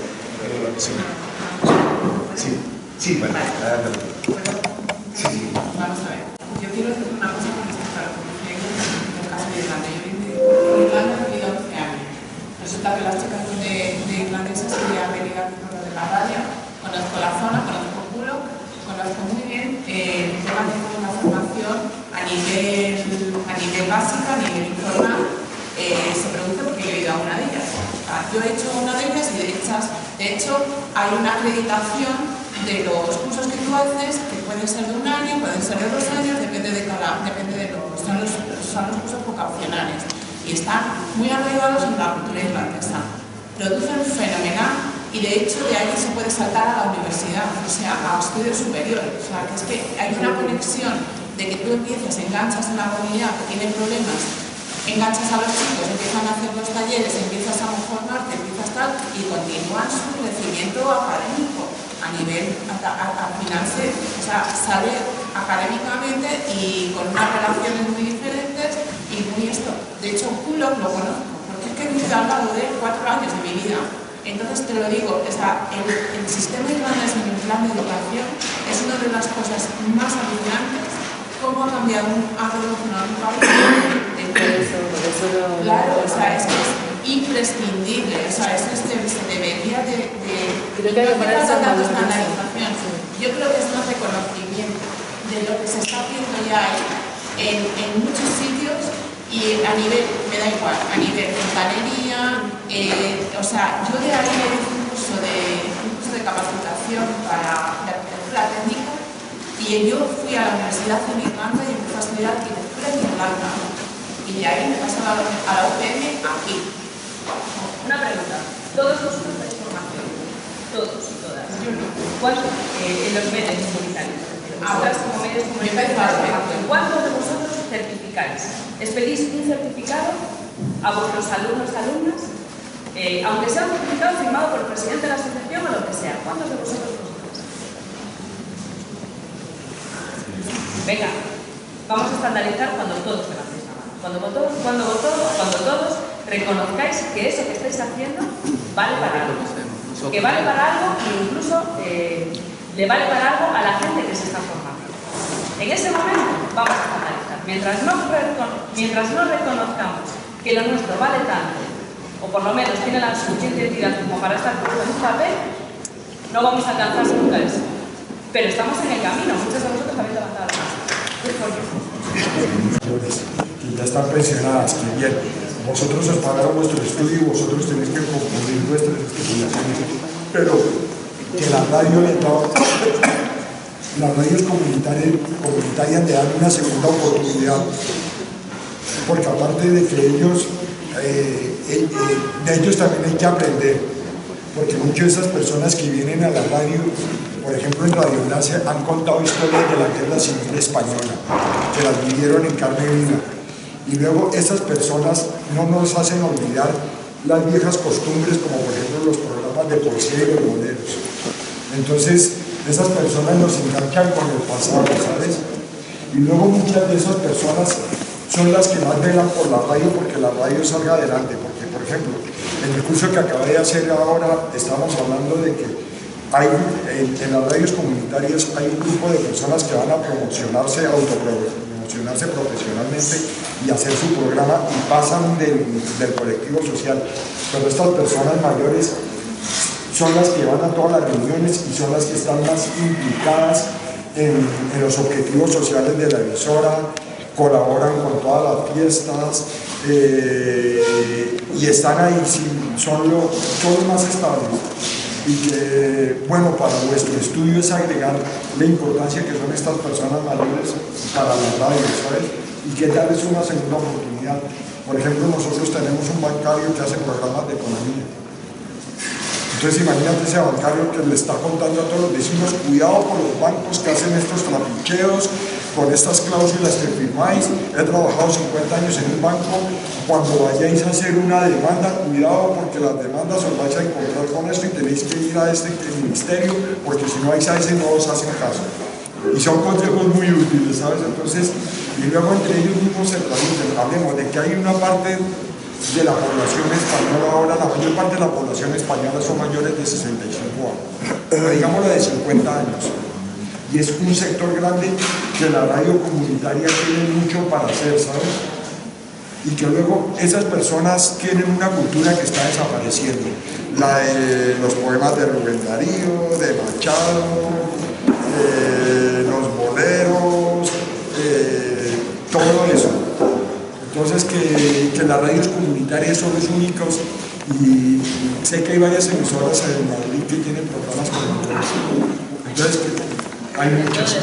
Sí, bueno, adelante. Sí. Vamos a ver. Yo quiero decir una cosa con respecto a lo que decía en el caso de Irlanda. Yo en Irlanda he vivido 11 años. Resulta que las chicas de irlandesas querían venir aquí por lo de la radio. Conozco la zona, conozco Culo, conozco muy bien el tema de una formación a nivel básica, a nivel informal. Se produce porque yo he ido a una de ellas. Yo he hecho una de ellas y de hecho hay una acreditación de los cursos que tú haces, que pueden ser de un año, pueden ser de 2 años, depende de son los cursos vocacionales y están muy arraigados en la cultura irlandesa. Producen fenomenal y de hecho de ahí se puede saltar a la universidad, o sea, a estudios superiores. O sea, que es que hay una conexión de que tú enganchas en la comunidad que tiene problemas, enganchas a los chicos, empiezan a hacer los talleres, empiezas a formarte, empiezas tal, y continúan su crecimiento académico a nivel, al final sale académicamente y con unas relaciones muy diferentes y muy esto. De hecho, Culo lo conozco, porque es que he vivido al lado de 4 años de mi vida. Entonces te lo digo, el sistema irlandés en el plan de educación es una de las cosas más alucinantes. ¿Cómo ha cambiado ha evolucionado un país? Claro, o sea, es que es imprescindible, o sea, se debería de creo que hay que poner esa estandarización. Yo creo que es un reconocimiento de lo que se está haciendo ya en muchos sitios y a nivel, me da igual, a nivel fontanería, o sea, yo de ahí he hecho un curso de capacitación para la arquitectura técnica. Y yo fui a la universidad en Irlanda y empecé a estudiar arquitectura en Irlanda. Y de ahí me pasé a la UPM aquí. Una pregunta. ¿Todos vosotros dais formación? ¿Todos y todas? Yo no. ¿Cuántos en los medios comunitarios? Vosotras como medios comunitarios. ¿Cuántos de vosotros certificáis? ¿Les pedís un certificado a vuestros alumnos, alumnas? Aunque sea un certificado firmado por el presidente de la asociación o lo que sea. ¿Cuántos de vosotros? Venga, vamos a estandarizar cuando todos levantéis la mano. Cuando todos reconozcáis que eso que estáis haciendo vale para algo. Que vale para algo e incluso le vale para algo a la gente que se está formando. En ese momento vamos a estandarizar. Mientras no reconozcamos que lo nuestro vale tanto, o por lo menos tiene la suficiente entidad como para estar puesto en un papel, no vamos a alcanzar nunca eso. Pero estamos en el camino, muchos de vosotros habéis levantado la mano. Que ya están pensionadas, que bien, vosotros os pagaron vuestro estudio y vosotros tenéis que concluir vuestras especializaciones, pero que la radio le da, las radios comunitarias le dan una segunda oportunidad, porque aparte de que ellos, de ellos también hay que aprender, porque muchas de esas personas que vienen a la radio, por ejemplo en Radio Enlace, han contado historias de la guerra civil española, que las vivieron en carne viva, y luego esas personas no nos hacen olvidar las viejas costumbres, como por ejemplo los programas de poesía y los modelos. Entonces, esas personas nos enganchan con el pasado, ¿sabes? Y luego muchas de esas personas son las que más velan por la radio porque la radio salga adelante. Porque, por ejemplo, en el curso que acabé de hacer ahora, estamos hablando de que hay, en las radios comunitarias hay un grupo de personas que van a promocionarse, autopromocionarse profesionalmente y hacer su programa y pasan del colectivo social. Pero estas personas mayores son las que van a todas las reuniones y son las que están más implicadas en los objetivos sociales de la emisora, colaboran con todas las fiestas y están ahí, son los más estables. Y que, bueno, para vuestro estudio es agregar la importancia que son estas personas mayores para la radio, ¿sabes? Y que darles una segunda oportunidad. Por ejemplo, nosotros tenemos un bancario que hace programas de economía. Entonces imagínate ese bancario que le está contando a todos los vecinos, cuidado por los bancos que hacen estos trapicheos, con estas cláusulas que firmáis. He trabajado 50 años en un banco, cuando vayáis a hacer una demanda, cuidado porque las demandas os vais a encontrar con esto y tenéis que ir a este ministerio, porque si no vais a ese no os hacen caso. Y son consejos muy útiles, ¿sabes? Entonces, y luego entre ellos mismos se traducen, hablemos de que hay una parte de la población española, ahora la mayor parte de la población española son mayores de 65 años, pero digámoslo de 50 años. Y es un sector grande que la radio comunitaria tiene mucho para hacer, ¿sabes? Y que luego esas personas tienen una cultura que está desapareciendo. La de los poemas de Rubén Darío, de Machado, los boleros, todo eso. Entonces que las radios comunitarias son los únicos, y sé que hay varias emisoras en Madrid que tienen programas comunitarios. Entonces hay muchas.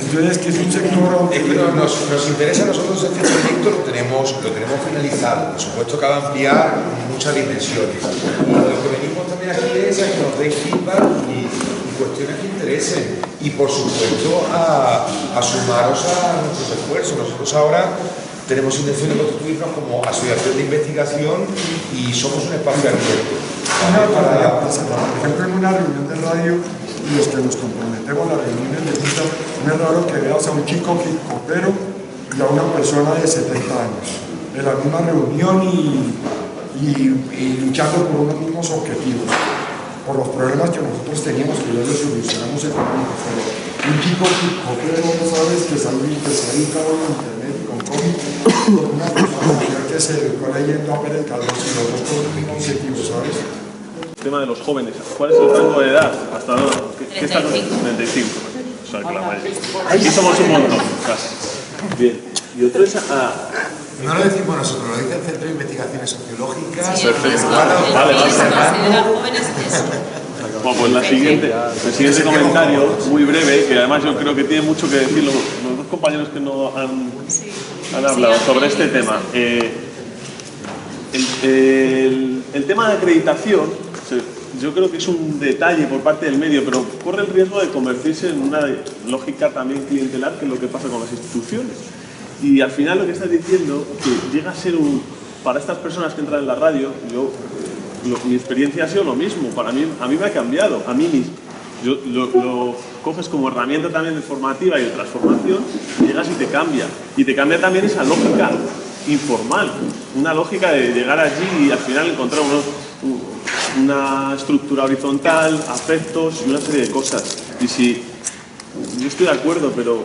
Entonces que es un sector... Nos interesa a nosotros este proyecto, lo tenemos finalizado. Por supuesto que va a ampliar muchas dimensiones. Y lo que venimos también aquí es a que nos deis feedback y cuestiones que interesen. Y por supuesto a sumaros a nuestros esfuerzos. Nosotros ahora tenemos intención de constituirnos como asociación de investigación y somos un espacio abierto. Por ejemplo, en una reunión de radio, y los que nos comprometemos a las reuniones de junta, no es raro que veas a un chico hip-hopero y a una persona de 70 años en la misma reunión y luchando por unos mismos objetivos, por los problemas que nosotros teníamos, que ya los solucionamos económicos. Pero un chico hip-hopero, ¿sabes?, que salió especialista en internet con cómic, con una persona que se dedicó leyendo a Pérez Caldós y los dos con los mismos objetivos, ¿sabes? Tema de los jóvenes, ¿cuál es el rango de edad? ¿Hasta ahora? 35. 35. O sea, que la mayoría. Aquí somos un montón, casi. Bien. Y otro es No lo decimos nosotros, lo dice el Centro de Investigaciones Sociológicas. Sí, perfecto. vale. Considerar jóvenes eso. Bueno, pues el siguiente comentario, muy breve, que además yo creo que tiene mucho que decir los dos compañeros que no han hablado sobre este tema. El tema de acreditación, yo creo que es un detalle por parte del medio, pero corre el riesgo de convertirse en una lógica también clientelar, que es lo que pasa con las instituciones. Y al final lo que estás diciendo, que llega a ser para estas personas que entran en la radio, mi experiencia ha sido lo mismo, a mí me ha cambiado, a mí mismo. Lo coges como herramienta también de formativa y de transformación, y llegas y te cambia. Y te cambia también esa lógica informal, una lógica de llegar allí y al final encontrar una estructura horizontal, afectos y una serie de cosas. Y si yo estoy de acuerdo pero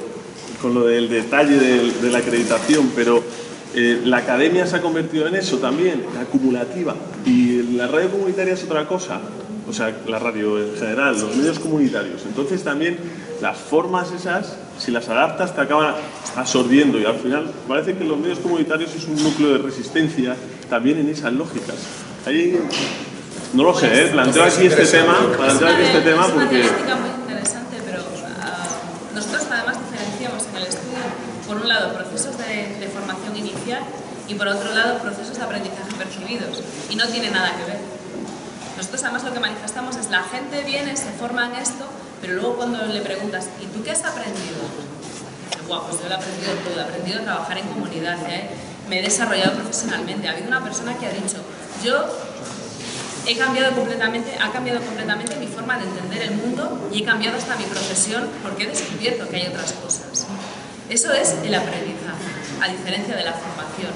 con lo del detalle de la acreditación, pero la academia se ha convertido en eso también, acumulativa, y la radio comunitaria es otra cosa, o sea, la radio en general, los medios comunitarios. Entonces también las formas esas, si las adaptas, te acaban absorbiendo, y al final parece que los medios comunitarios es un núcleo de resistencia también en esas lógicas. Ahí No lo sé, planteo aquí este tema Es una porque... temática muy interesante, pero nosotros además diferenciamos en el estudio, por un lado, procesos de formación inicial y por otro lado, procesos de aprendizaje percibidos. Y no tiene nada que ver. Nosotros además lo que manifestamos es la gente viene, se forma en esto, pero luego cuando le preguntas, ¿y tú qué has aprendido? Guau, pues yo lo he aprendido todo, he aprendido a trabajar en comunidad, me he desarrollado profesionalmente. Ha habido una persona que ha dicho, yo ha cambiado completamente mi forma de entender el mundo y he cambiado hasta mi profesión porque he descubierto que hay otras cosas. Eso es el aprendizaje, a diferencia de la formación.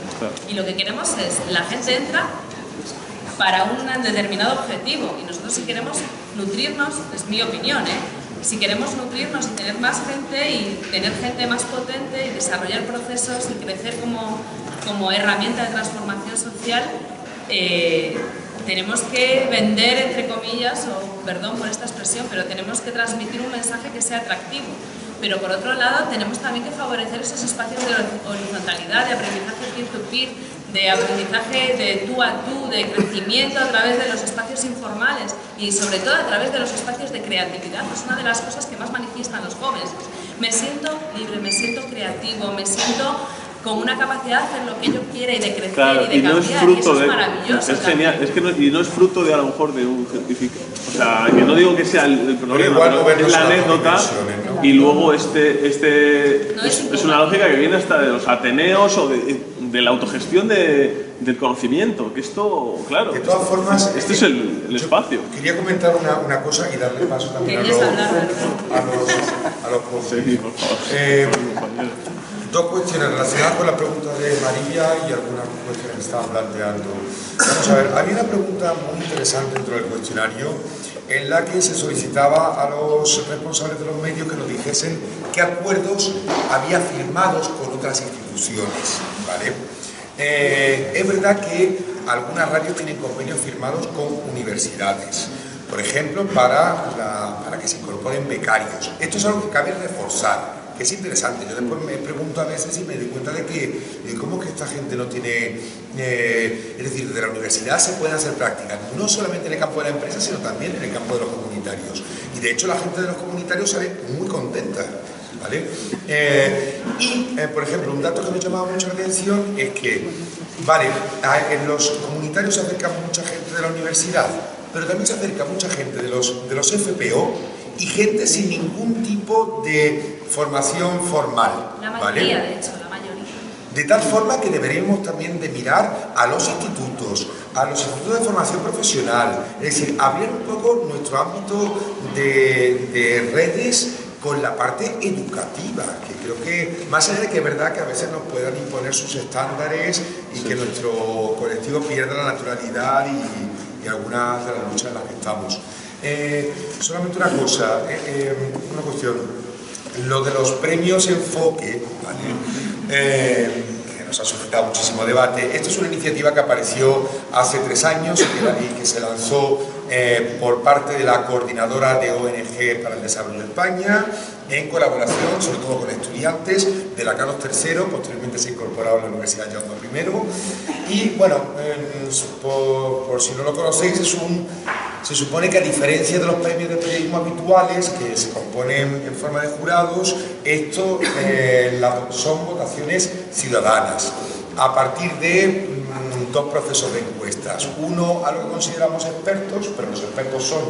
Y lo que queremos es, la gente entra para un determinado objetivo y nosotros si queremos nutrirnos, es mi opinión, si queremos nutrirnos y tener más gente y tener gente más potente y desarrollar procesos y crecer como herramienta de transformación social, tenemos que vender, entre comillas, o perdón por esta expresión, pero tenemos que transmitir un mensaje que sea atractivo. Pero por otro lado, tenemos también que favorecer esos espacios de horizontalidad, de aprendizaje peer-to-peer, de aprendizaje de tú a tú, de crecimiento a través de los espacios informales y sobre todo a través de los espacios de creatividad. Es una de las cosas que más manifiestan los jóvenes. Me siento libre, me siento creativo, me siento con una capacidad de hacer lo que yo quiera y de crecer, claro, y de cambiar, y eso es maravilloso. Es genial, es que no es fruto de a lo mejor de un científico. O sea, que no digo que sea el problema, pero es la anécdota, ¿no? Y luego es una lógica que viene hasta de los ateneos o de la autogestión del conocimiento, que esto, claro, de todas formas, este es el espacio. Quería comentar una cosa y darle paso también a los sí, por favor. Dos cuestiones relacionadas con la pregunta de María y algunas cuestiones que estaban planteando. Vamos a ver, había una pregunta muy interesante dentro del cuestionario en la que se solicitaba a los responsables de los medios que nos dijesen qué acuerdos había firmados con otras instituciones, ¿vale? Es verdad que algunas radios tienen convenios firmados con universidades, por ejemplo, para que se incorporen becarios. Esto es algo que cabe reforzar, que es interesante. Yo después me pregunto a veces y me doy cuenta de cómo es que esta gente no tiene... es decir, desde la universidad se pueden hacer prácticas, no solamente en el campo de la empresa, sino también en el campo de los comunitarios. Y de hecho la gente de los comunitarios sale muy contenta, ¿vale? Por ejemplo, un dato que me llamaba mucho la atención es que, vale, en los comunitarios se acerca mucha gente de la universidad, pero también se acerca mucha gente de los FPO y gente sin ningún tipo de formación formal. La mayoría, ¿vale? De hecho, la mayoría. De tal forma que deberíamos también de mirar a los institutos de formación profesional, es decir, abrir un poco nuestro ámbito de redes con la parte educativa, que creo que, más allá de que es verdad que a veces nos puedan imponer sus estándares y que nuestro colectivo pierda la naturalidad y algunas de las luchas en las que estamos. Solamente una cosa, una cuestión, lo de los premios Enfoque, ¿vale? Que nos ha suscitado muchísimo debate. Esto es una iniciativa que apareció hace 3 años y que se lanzó por parte de la Coordinadora de ONG para el Desarrollo de España, en colaboración sobre todo con estudiantes de la Carlos III, posteriormente se incorporó a la Universidad Jaume I. Y bueno, por si no lo conocéis, se supone que a diferencia de los premios de periodismo habituales, que se componen en forma de jurados, esto son votaciones ciudadanas, a partir de 2 procesos de encuestas. Uno a lo que consideramos expertos, pero los expertos son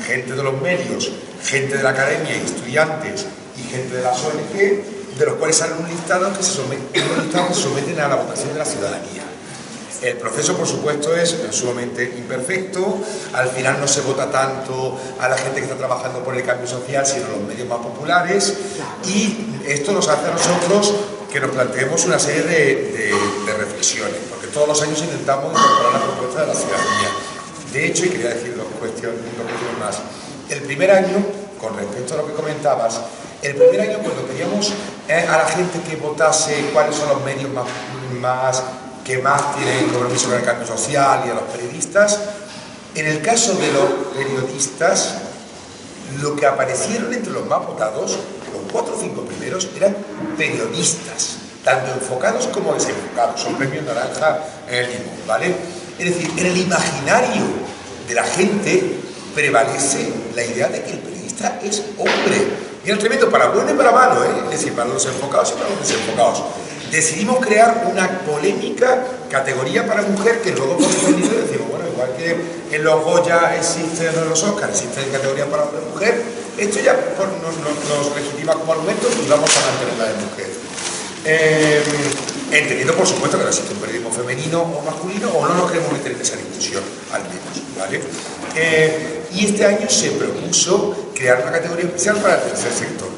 gente de los medios, gente de la academia, estudiantes y gente de las ONG, de los cuales salen un listado que se someten a la votación de la ciudadanía. El proceso, por supuesto, es sumamente imperfecto. Al final no se vota tanto a la gente que está trabajando por el cambio social, sino a los medios más populares. Y esto nos hace a nosotros que nos planteemos una serie de reflexiones, porque todos los años intentamos incorporar la propuesta de la ciudadanía. De hecho, y quería decir dos cuestiones más, el primer año, con respecto a lo que comentabas, el primer año cuando queríamos a la gente que votase cuáles son los medios que más tienen compromiso con el cambio social y a los periodistas, en el caso de los periodistas, lo que aparecieron entre los más votados, los 4 o 5 primeros, eran periodistas, tanto enfocados como desenfocados, son premios naranja en el limón, ¿vale? Es decir, en el imaginario de la gente prevalece la idea de que el periodista es hombre. Y es tremendo para bueno y para malo, es decir, para los enfocados y para los desenfocados. Decidimos crear una polémica categoría para mujer que luego hemos defendido y decimos, bueno, igual que en los Goya existen, en los Oscars existen categorías para hombre y mujer, esto ya nos legitima como argumento y vamos a mantener la de mujer. Entendiendo, por supuesto, que no existe un periodismo femenino o masculino, o no nos queremos meter en esa discusión, al menos, ¿vale? Y este año se propuso crear una categoría especial para el tercer sector.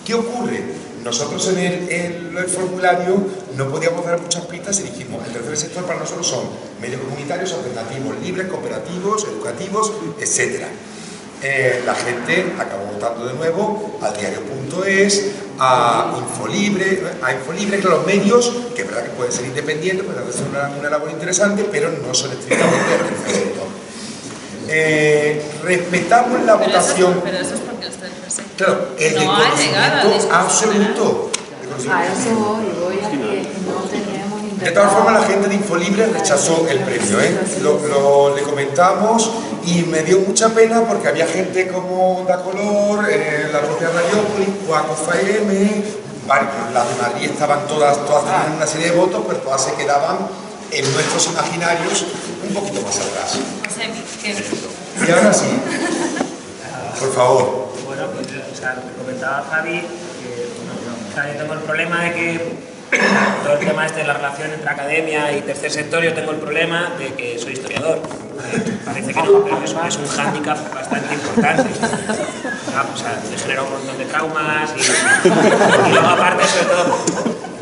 ¿Qué ocurre? Nosotros en el formulario no podíamos dar muchas pistas y dijimos, el tercer sector para nosotros son medios comunitarios, alternativos, libres, cooperativos, educativos, etc. La gente acabó votando de nuevo al diario.es, a Infolibre, que los medios, que es verdad que pueden ser independientes, pueden hacer una labor interesante, pero no son estrictamente del tercer sector. Respetamos la votación. Pero eso es porque el tercer sector claro, el no ha llegado a discusión absoluto. A eso voy a que no teníamos intentado... De todas formas, la gente de Infolibre rechazó el premio, le comentamos y me dio mucha pena porque había gente como Onda Color, la propia Radiópolis, Cuaco FM, las de Madrid estaban todas tenían una serie de votos, pero todas se quedaban en nuestros imaginarios un poquito más atrás. Y ahora sí, por favor. Bueno, pues me comentaba Javi que yo tengo el problema de que todo el tema de la relación entre academia y tercer sector, yo tengo el problema de que soy historiador. Parece que no, pero eso es un hándicap bastante importante. Me genera un montón de traumas y luego aparte, sobre todo,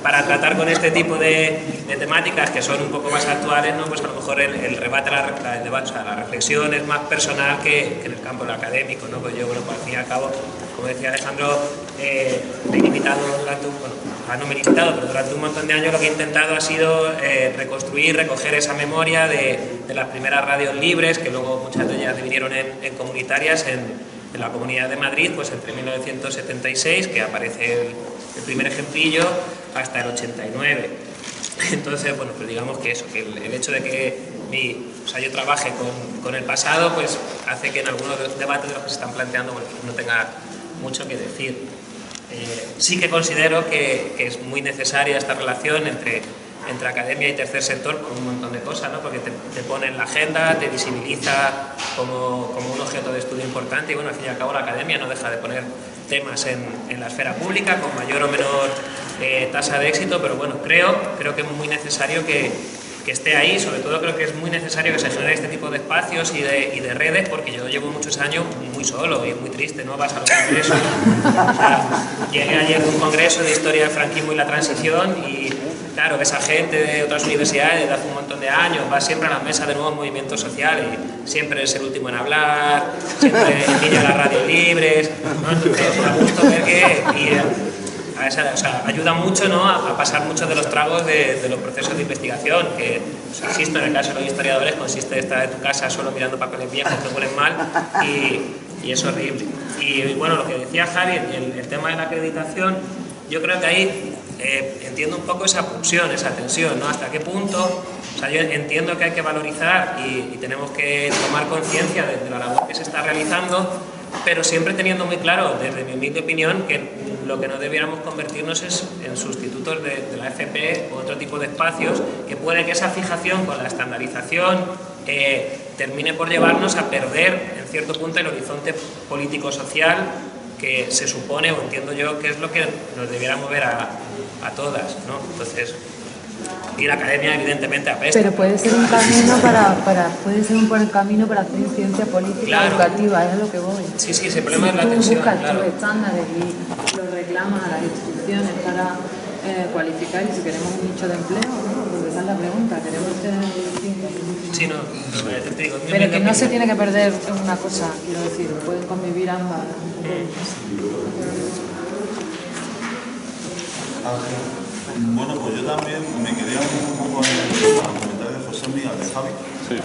para tratar con este tipo de temáticas que son un poco más actuales, ¿no? Pues a lo mejor el debate, la reflexión es más personal que en el campo académico, ¿no? Pues yo, bueno, al fin y al cabo, como decía Alejandro, me he limitado no me he limitado, pero durante un montón de años lo que he intentado ha sido recoger esa memoria de las primeras radios libres, que luego muchas de ellas dividieron en comunitarias en la Comunidad de Madrid, pues entre 1976, que aparece el primer ejemplillo, hasta el 89. Entonces, bueno, pues digamos que eso, que el hecho de que yo trabaje con el pasado, pues hace que en algunos debates de los que se están planteando, bueno, no tenga mucho que decir. Sí que considero que es muy necesaria esta relación entre academia y tercer sector por un montón de cosas, ¿no? Porque te pone en la agenda, te visibiliza como un objeto de estudio importante y, bueno, al fin y al cabo la academia no deja de poner temas en la esfera pública con mayor o menor tasa de éxito, pero bueno, creo que es muy necesario que esté ahí. Sobre todo creo que es muy necesario que se genere este tipo de espacios y de redes, porque yo llevo muchos años muy solo y muy triste, ¿no? Vas a los congresos. Llegué ayer de un congreso de historia del franquismo y la transición y claro, esa gente de otras universidades de hace un montón de años va siempre a la mesa de nuevos movimientos sociales y siempre es el último en hablar, siempre niña las radios libres, ¿no? Entonces me gusta ver que ayuda mucho, ¿no? a pasar muchos de los tragos de los procesos de investigación, que, insisto, en el caso de los historiadores consiste en estar en tu casa solo mirando papeles viejos que huelen mal y es horrible. Y bueno, lo que decía Javi, el tema de la acreditación, yo creo que ahí entiendo un poco esa pulsión, esa tensión, ¿no? Hasta qué punto, yo entiendo que hay que valorizar y tenemos que tomar conciencia de la labor que se está realizando, pero siempre teniendo muy claro, desde mi humilde opinión, que lo que no debiéramos convertirnos es en sustitutos de la FP o otro tipo de espacios, que puede que esa fijación con la estandarización termine por llevarnos a perder, en cierto punto, el horizonte político-social que se supone, o entiendo yo, que es lo que nos debiera mover a todas, ¿no? Entonces, y la academia evidentemente apesta. Pero puede ser un camino puede ser un buen camino para hacer ciencia política, claro, educativa, es a lo que voy. Sí, ese problema es la tensión. Tú buscas claro, tus estándares y los reclamas a las instituciones para cualificar, y si queremos un nicho de empleo, ¿no? Porque esa es la pregunta, queremos tener distintos. Sí, no, te digo, pero que no se tiene que perder una cosa, quiero decir, pueden convivir ambas. Bueno, pues yo también me quería un poco en el comentario de José Miguel, de Javi. Sí.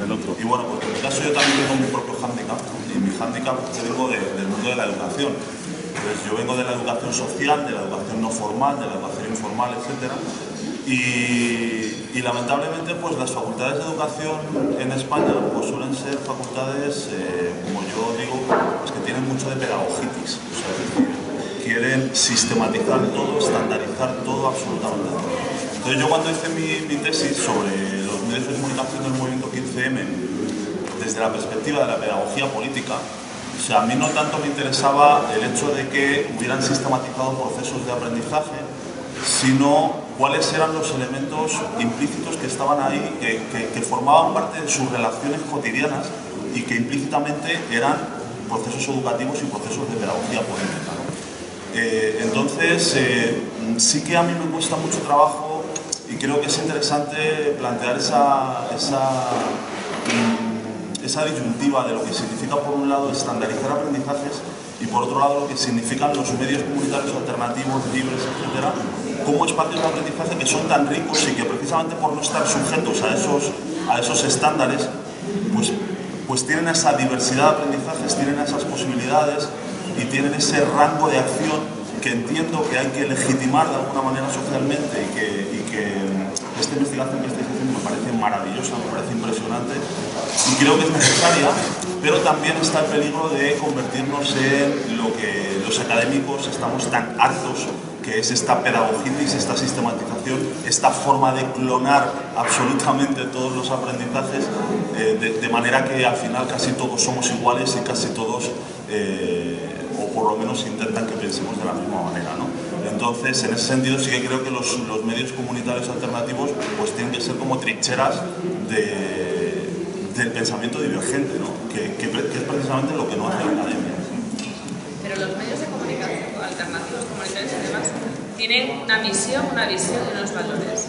El otro. Y bueno, pues en mi caso yo también tengo mi propio hándicap, y mi hándicap es que vengo del mundo de la educación. Entonces yo vengo de la educación social, de la educación no formal, de la educación informal, etc. Y Y lamentablemente pues las facultades de educación en España pues suelen ser facultades, como yo digo, pues que tienen mucho de pedagogitis. O sea, es decir, quieren sistematizar todo, estandarizar todo, absolutamente todo. Entonces yo cuando hice mi tesis sobre los medios de comunicación del movimiento 15M desde la perspectiva de la pedagogía política, o sea, a mí no tanto me interesaba el hecho de que hubieran sistematizado procesos de aprendizaje, sino cuáles eran los elementos implícitos que estaban ahí, que formaban parte de sus relaciones cotidianas y que implícitamente eran procesos educativos y procesos de pedagogía política, ¿no? Entonces, sí que a mí me cuesta mucho trabajo y creo que es interesante plantear esa disyuntiva de lo que significa, por un lado, estandarizar aprendizajes y, por otro lado, lo que significan los medios comunitarios alternativos, libres, etcétera, como espacios de aprendizaje que son tan ricos y que precisamente por no estar sujetos a esos estándares, pues tienen esa diversidad de aprendizajes, tienen esas posibilidades y tienen ese rango de acción que entiendo que hay que legitimar de alguna manera socialmente y que esta investigación que estáis haciendo me parece maravillosa, me parece impresionante y creo que es necesaria, pero también está el peligro de convertirnos en lo que los académicos estamos tan hartos, que es esta pedagogitis, esta sistematización, esta forma de clonar absolutamente todos los aprendizajes, de manera que al final casi todos somos iguales y casi todos, o por lo menos intentan que pensemos de la misma manera, ¿no? Entonces, en ese sentido sí que creo que los medios comunitarios alternativos pues tienen que ser como trincheras del pensamiento divergente, ¿no? Que es precisamente lo que no hace la academia. Pero los medios de comunicación alternativos, comunitarios y demás, tienen una misión, una visión y unos valores.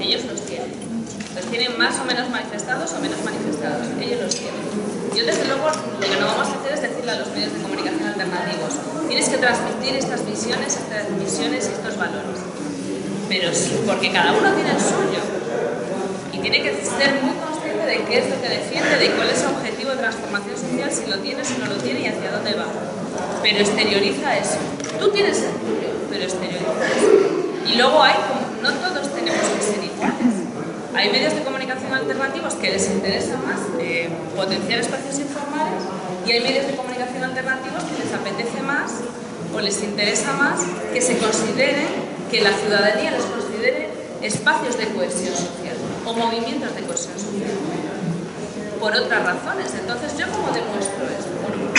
Ellos los tienen. Los tienen más o menos manifestados o menos manifestados. Ellos los tienen. Yo, desde luego, lo que no vamos a hacer es decirle a los medios de comunicación alternativos: tienes que transmitir estas visiones y estos valores. Pero sí, porque cada uno tiene el suyo. Y tiene que ser muy consciente de qué es lo que defiende, de cuál es su objetivo de transformación social, si lo tiene, si no lo tiene y hacia dónde va. Pero exterioriza eso. Tú tienes el tuyo, pero exterioriza eso. Y luego no todos tenemos que ser iguales. Hay medios de comunicación alternativos que les interesa más potenciar espacios informales y hay medios de comunicación alternativos que les apetece más o les interesa más que se considere, que la ciudadanía les considere espacios de cohesión social o movimientos de cohesión social. Por otras razones. Entonces, ¿yo cómo demuestro esto? Bueno,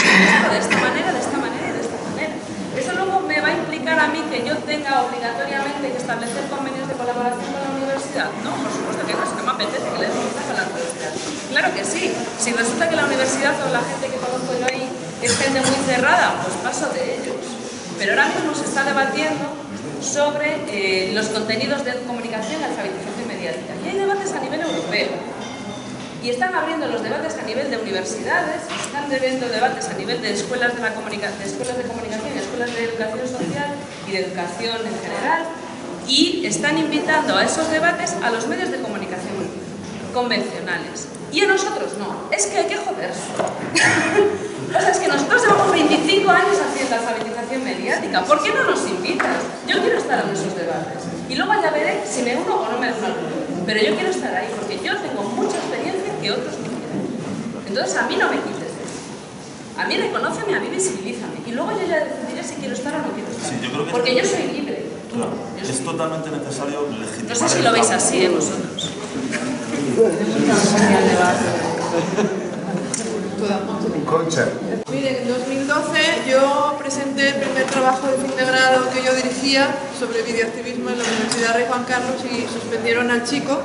de esta manera, de esta manera y de esta manera. Eso luego me va a implicar a mí que yo tenga obligatoriamente que establecer convenios de colaboración con la universidad. No, por supuesto que no, es que me apetece que le demos con la universidad. Claro que sí. Si resulta que la universidad o la gente que conozco yo ahí es gente muy cerrada, pues paso de ellos. Pero ahora mismo se está debatiendo sobre los contenidos de comunicación y alfabetización mediática. Y hay debates a nivel europeo. Y están abriendo los debates a nivel de universidades, están abriendo debates a nivel de escuelas de comunicación y escuelas de educación social y de educación en general, y están invitando a esos debates a los medios de comunicación convencionales. Y a nosotros no, es que hay que joderse. O sea, es que nosotros llevamos 25 años haciendo alfabetización mediática. ¿Por qué no nos invitas? Yo quiero estar en esos debates. Y luego ya veré si me uno o no me uno. Pero yo quiero estar ahí porque yo tengo mucha experiencia que otros no tienen. Entonces a mí no me quites eso. A mí reconóceme, a mí visibilízame. Y luego yo ya decidiré si quiero estar o no quiero estar. Sí, yo creo que porque yo soy libre. Claro, es totalmente necesario legitimar. No sé si lo veis así, vosotros. Concha. Miren, en 2012 yo presenté el primer trabajo de fin de grado que yo dirigía sobre videoactivismo en la Universidad Rey Juan Carlos y suspendieron al chico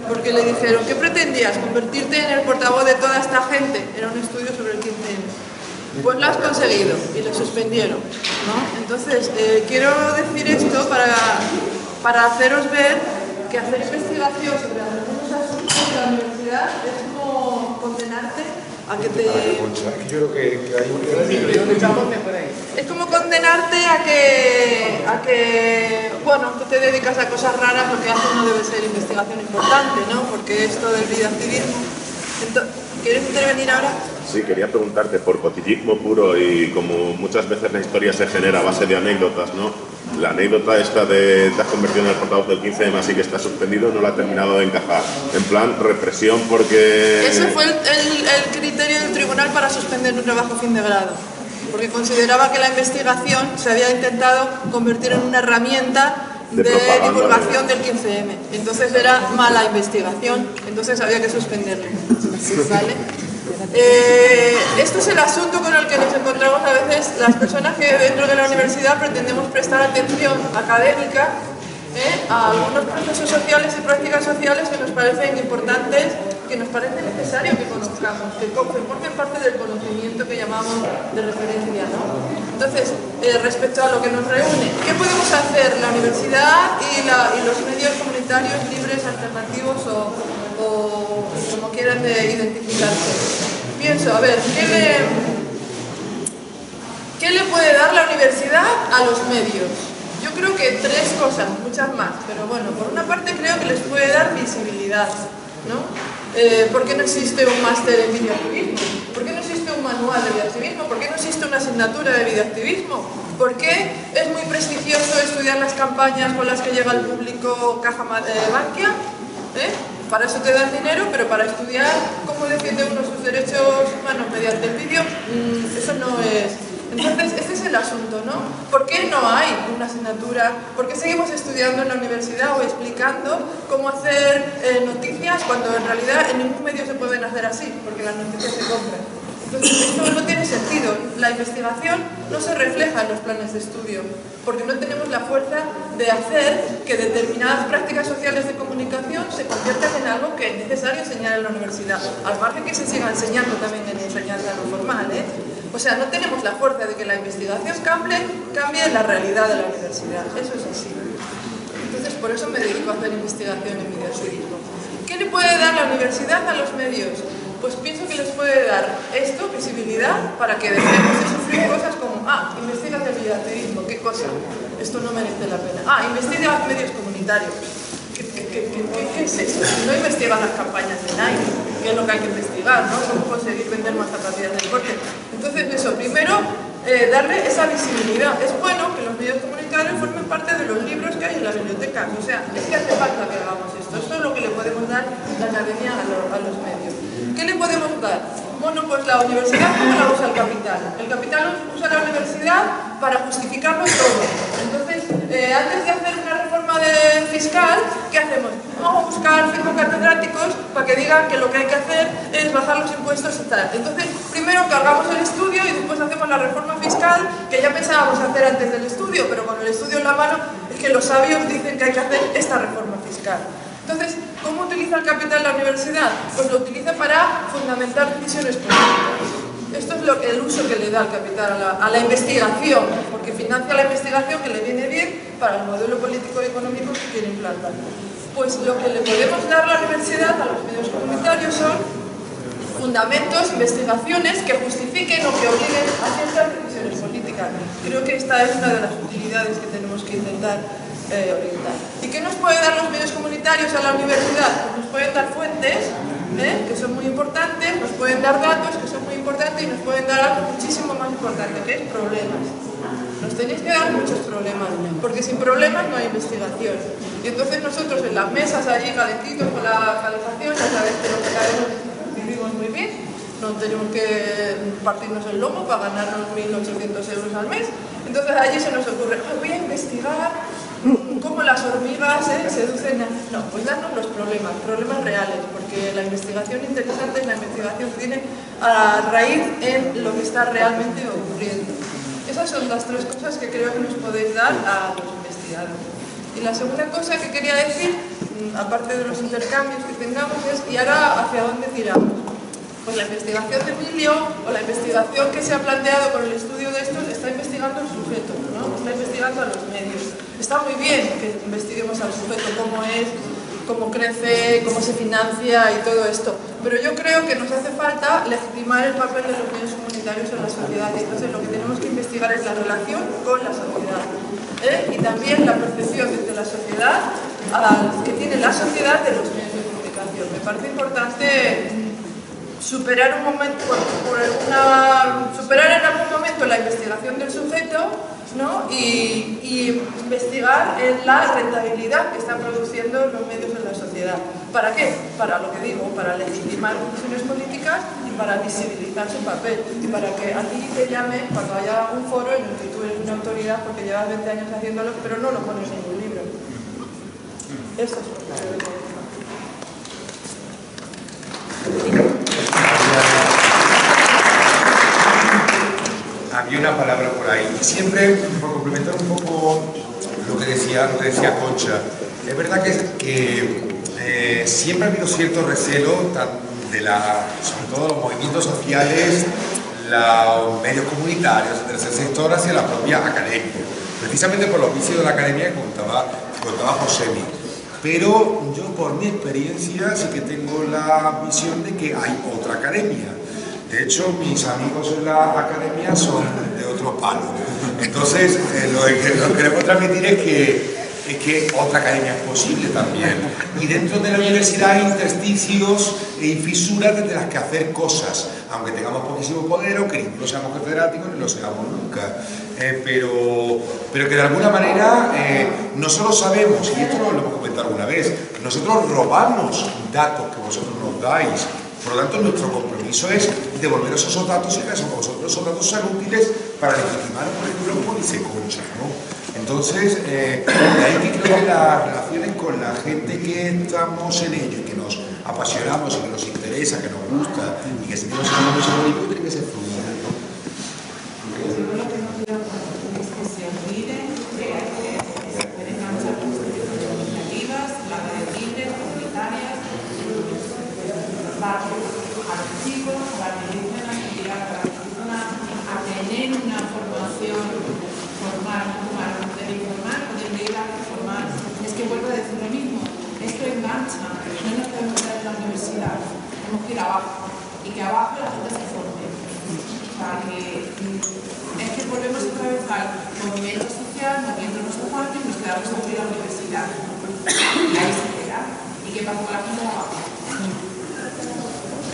porque le dijeron: ¿qué pretendías? ¿Convertirte en el portavoz de toda esta gente? Era un estudio sobre el 15M. Pues lo has conseguido y lo suspendieron, ¿no? Entonces, quiero decir esto para haceros ver que hacer investigación sobre algunos asuntos de la universidad es como condenarte a que te... Yo creo que hay un... Es como condenarte a que, bueno, tú te dedicas a cosas raras, lo que haces no debe ser investigación importante, ¿no? Porque esto del videoactivismo... ¿Quieres intervenir ahora? Sí, quería preguntarte, por cotillismo puro y como muchas veces la historia se genera a base de anécdotas, ¿no? La anécdota esta de te has convertido en el portavoz del 15M, así que está suspendido, no la ha terminado de encajar. En plan, represión porque... Ese fue el criterio del tribunal para suspender un trabajo fin de grado, porque consideraba que la investigación se había intentado convertir en una herramienta de divulgación del 15M. Entonces era mala investigación, entonces había que suspenderlo. ¿Vale? Esto es el asunto con el que nos encontramos a veces las personas que dentro de la universidad pretendemos prestar atención académica a algunos procesos sociales y prácticas sociales que nos parecen importantes, que nos parece necesario que conozcamos, que formen parte del conocimiento que llamamos de referencia, ¿no? Entonces, respecto a lo que nos reúne, ¿qué podemos hacer la universidad y los medios comunitarios libres, alternativos o como quieran identificarse? Pienso, a ver, ¿qué le puede dar la universidad a los medios? Yo creo que tres cosas, muchas más, pero bueno, por una parte creo que les puede dar visibilidad, ¿no? ¿Por qué no existe un máster en videoactivismo? ¿Por qué no existe un manual de videoactivismo? ¿Por qué no existe una asignatura de videoactivismo? ¿Por qué es muy prestigioso estudiar las campañas con las que llega el público Caja Bankia? Para eso te dan dinero, pero para estudiar cómo defiende uno sus derechos humanos mediante el vídeo, eso no es... Entonces, este es el asunto, ¿no? ¿Por qué no hay una asignatura? ¿Por qué seguimos estudiando en la universidad o explicando cómo hacer noticias cuando en realidad en ningún medio se pueden hacer así? Porque las noticias se compran. Entonces, esto no tiene sentido. La investigación no se refleja en los planes de estudio, porque no tenemos la fuerza de hacer que determinadas prácticas sociales de comunicación se conviertan en algo que es necesario enseñar en la universidad, al margen que se siga enseñando también en enseñanza no formal, O sea, no tenemos la fuerza de que la investigación cambie la realidad de la universidad. Eso es así. Entonces, por eso me dedico a hacer investigación en videoactivismo. ¿Qué le puede dar la universidad a los medios? Pues pienso que les puede dar esto, visibilidad, para que dejemos de sufrir cosas como investiga el videoactivismo, ¿qué cosa? Esto no merece la pena. Investiga medios comunitarios. ¿Qué es esto? No investigan las campañas de Nike, que es lo que hay que investigar, ¿no? Cómo conseguir vender más zapatillas de deporte. Entonces, eso, primero, darle esa visibilidad. Es bueno que los medios comunitarios formen parte de los libros que hay en la biblioteca. O sea, es que hace falta que hagamos esto. Esto es lo que le podemos dar la academia a los medios. ¿Qué le podemos dar? Bueno, pues la universidad, ¿cómo la usa el capital? El capital usa la universidad para justificarlo todo. Entonces, antes de hacer una reforma fiscal, ¿qué hacemos? Vamos a buscar 5 catedráticos para que digan que lo que hay que hacer es bajar los impuestos y tal. Entonces, primero cargamos el estudio y después hacemos la reforma fiscal que ya pensábamos hacer antes del estudio, pero con el estudio en la mano es que los sabios dicen que hay que hacer esta reforma fiscal. Entonces, ¿cómo utiliza el capital la universidad? Pues lo utiliza para fundamentar decisiones políticas. Esto es el uso que le da el capital a la investigación, porque financia la investigación que le viene bien para el modelo político y económico que quiere implantar. Pues lo que le podemos dar a la universidad, a los medios comunitarios, son fundamentos, investigaciones que justifiquen o que obliguen a ciertas decisiones políticas. Creo que esta es una de las utilidades que tenemos que intentar orientar. ¿Y qué nos pueden dar los medios comunitarios a la universidad? Pues nos pueden dar fuentes, que son muy importantes, nos pueden dar datos, que son muy importantes, y nos pueden dar algo muchísimo más importante, que es problemas. Nos tenéis que dar muchos problemas, porque sin problemas no hay investigación. Y entonces nosotros en las mesas allí calentitos con la calefacción, ya sabéis que lo que sabemos vivimos muy bien, no tenemos que partirnos el lomo para ganarnos 1.800 euros al mes. Entonces allí se nos ocurre, voy a investigar cómo las hormigas seducen a... No, pues darnos los problemas reales, porque la investigación interesante es la investigación que tiene a raíz en lo que está realmente ocurriendo. Esas son las tres cosas que creo que nos podéis dar a los investigadores. Y la segunda cosa que quería decir, aparte de los intercambios que tengamos, es ¿y ahora hacia dónde tiramos? Pues la investigación de Emilio o la investigación que se ha planteado con el estudio de estos está investigando el sujeto, ¿no? Está investigando a los medios. Está muy bien que investiguemos al sujeto, cómo es, cómo crece, cómo se financia y todo esto. Pero yo creo que nos hace falta legitimar el papel de los medios comunitarios en la sociedad. Y entonces lo que tenemos que investigar es la relación con la sociedad. Y también la percepción desde la sociedad que tiene la sociedad de los medios de comunicación. Me parece importante superar en algún momento la investigación del sujeto ¿no? Y investigar en la rentabilidad que están produciendo los medios en la sociedad. ¿Para qué? Para lo que digo, para legitimar decisiones políticas y para visibilizar su papel. Y para que a ti te llame cuando haya un foro en el que tú eres una autoridad porque llevas 20 años haciéndolo, pero no lo pones en ningún libro. Eso es lo que creo que... Había una palabra por ahí. Y siempre, por complementar un poco lo que decía Concha, es verdad que siempre ha habido cierto recelo sobre todo los movimientos sociales, los medios comunitarios, el tercer sector hacia la propia academia. Precisamente por los vicios de la academia que contaba Josemi. Pero yo, por mi experiencia, sí que tengo la visión de que hay otra academia. De hecho, mis amigos en la academia son de otro palo. Entonces, lo que queremos transmitir es que otra academia es posible también. Y dentro de la universidad hay intersticios y fisuras desde las que hacer cosas, aunque tengamos poquísimo poder o que ni lo seamos catedráticos ni lo seamos nunca. Pero que de alguna manera nosotros sabemos, y esto lo hemos comentado alguna vez, nosotros robamos datos que vosotros nos dais. Por lo tanto, nuestro compromiso es devolveros esos datos y que vosotros esos datos sean útiles para legitimar, por ejemplo, como dice Concha, ¿no? Entonces, de ahí que creo que las relaciones con la gente que estamos en ello y que nos apasionamos y que nos interesa, que nos gusta y que sentimos que nos económico tienen que ser fluidas, ¿no? A los chicos, a la dirección, a la actividad, a la persona, a tener una formación formal, poder informar, poder leer, formar. Es que vuelvo a decir lo mismo, esto engancha, no nos podemos quedar en la universidad, tenemos que ir abajo y que abajo la gente se forme. O sea, que es que volvemos otra vez al movimiento social, movimiento de nuestro parque y nos quedamos aquí en la universidad. Y ahí se queda. ¿Y qué pasa con la gente de abajo?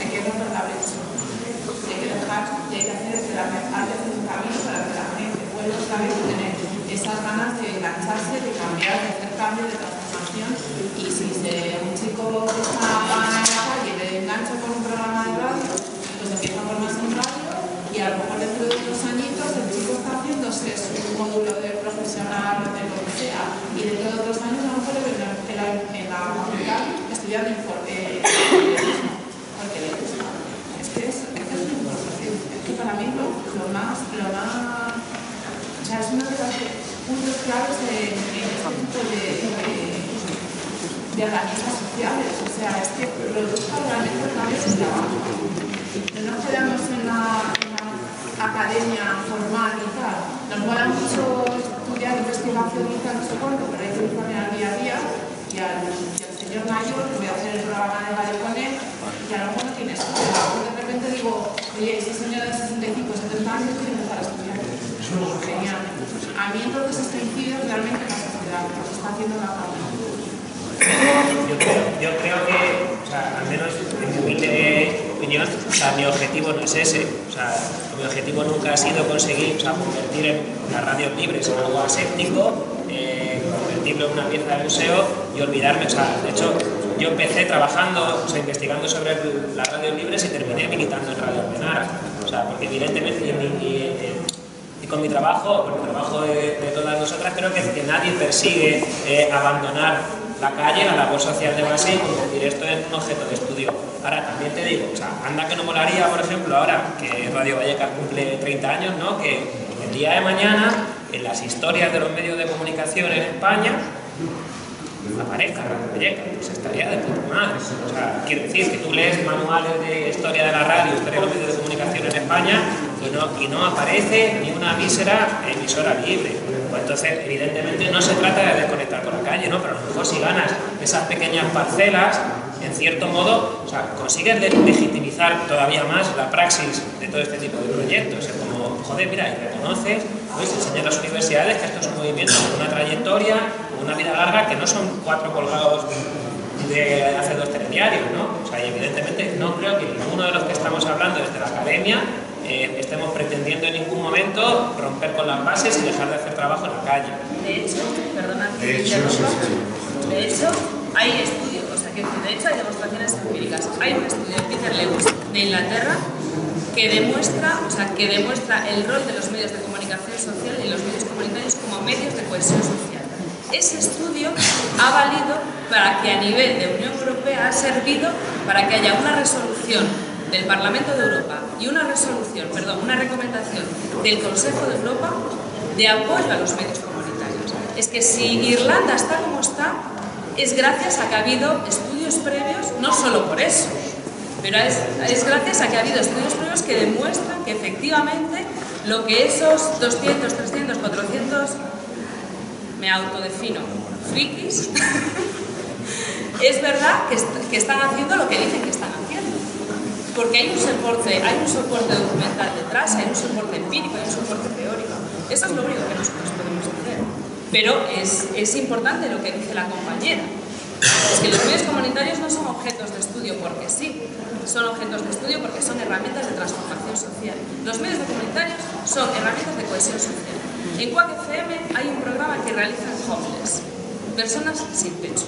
Hay que romper la brecha. Hay que dejar, y hay que hacer un camino para que la gente vuelva otra vez a tener esas ganas de engancharse, de cambiar, de hacer cambios, de transformación. Y si un chico que está en la calle le engancha con un programa de radio, pues empieza a formarse en radio y a lo mejor dentro de unos añitos el chico está haciéndose un módulo de profesional de lo que sea y dentro de otros años a lo mejor le ven en la facultad estudiando periodismo. Es que es una información. Es que para mí lo más, o sea, es uno de los puntos claves en este tipo de organismos sociales. O sea, es que produzca realmente cambios desde abajo. No nos quedamos en la academia formal y tal. Nos mola mucho estudiar investigación y tal, no sé cuánto, pero hay que ir también al día a día y al señor mayor, que voy a hacer el programa de radio con él, y a lo mejor no tiene escuela. De repente digo, oye, ese señor de 65, 70 años quiere empezar a estudiar. Genial. A mí entonces este incidio realmente en la sociedad, que se está haciendo la causa. Yo creo que, o sea, al menos en mi humilde opinión, o sea, mi objetivo no es ese. O sea, mi objetivo nunca ha sido conseguir, o sea, convertir las radios libres en algo aséptico, convertirlo en una pieza de museo y olvidarme. O sea, de hecho, yo empecé trabajando, o sea, investigando sobre las radios libres y terminé militando en Radio Ordenara. O sea, porque evidentemente y con mi trabajo, de todas nosotras, creo que nadie persigue abandonar la calle, la labor social de base y convertir esto en un objeto de estudio. Ahora, también te digo, o sea, anda que no molaría, por ejemplo, ahora que Radio Vallecas cumple 30 años, ¿no? Que el día de mañana, en las historias de los medios de comunicación en España, aparezca Radio Vallecas, pues estaría de puta madre. O sea, quiero decir que tú lees manuales de historia de la radio, historia de los medios de comunicación en España y no aparece ni una mísera emisora libre. Pues entonces, evidentemente, no se trata de desconectar con la calle, ¿no? Pero a lo mejor si ganas esas pequeñas parcelas, en cierto modo, o sea, consigues legitimizar todavía más la praxis de todo este tipo de proyectos. Es como, joder, mira, y reconoces, pues enseñar a las universidades que esto es un movimiento con una trayectoria, con una vida larga, que no son 4 colgados de hace 2 telediarios, ¿no? O sea, y evidentemente no creo que ninguno de los que estamos hablando desde la academia estemos pretendiendo en ningún momento romper con las bases y dejar de hacer trabajo en la calle. De hecho, perdona que te interrumpa, de hecho hay estudios, o sea, que de hecho hay demostraciones empíricas. Hay un estudio de Peter Lewis de Inglaterra que demuestra el rol de los medios de comunicación social y los medios comunitarios como medios de cohesión social. Ese estudio ha valido para que a nivel de Unión Europea ha servido para que haya una resolución del Parlamento de Europa y una recomendación del Consejo de Europa de apoyo a los medios comunitarios. Es que si Irlanda está como está, es gracias a que ha habido estudios previos, no solo por eso, pero es gracias a que ha habido estudios previos que demuestran que efectivamente lo que esos 200, 300, 400, me autodefino, frikis, es verdad que están haciendo lo que dicen que están haciendo. Porque hay un soporte documental detrás, hay un soporte empírico, hay un soporte teórico. Eso es lo único que nosotros podemos hacer. Pero es importante lo que dice la compañera. Es que los medios comunitarios no son objetos de estudio porque sí, son objetos de estudio porque son herramientas de transformación social. Los medios comunitarios son herramientas de cohesión social. En Quack FM hay un programa que realizan homeless, personas sin techo,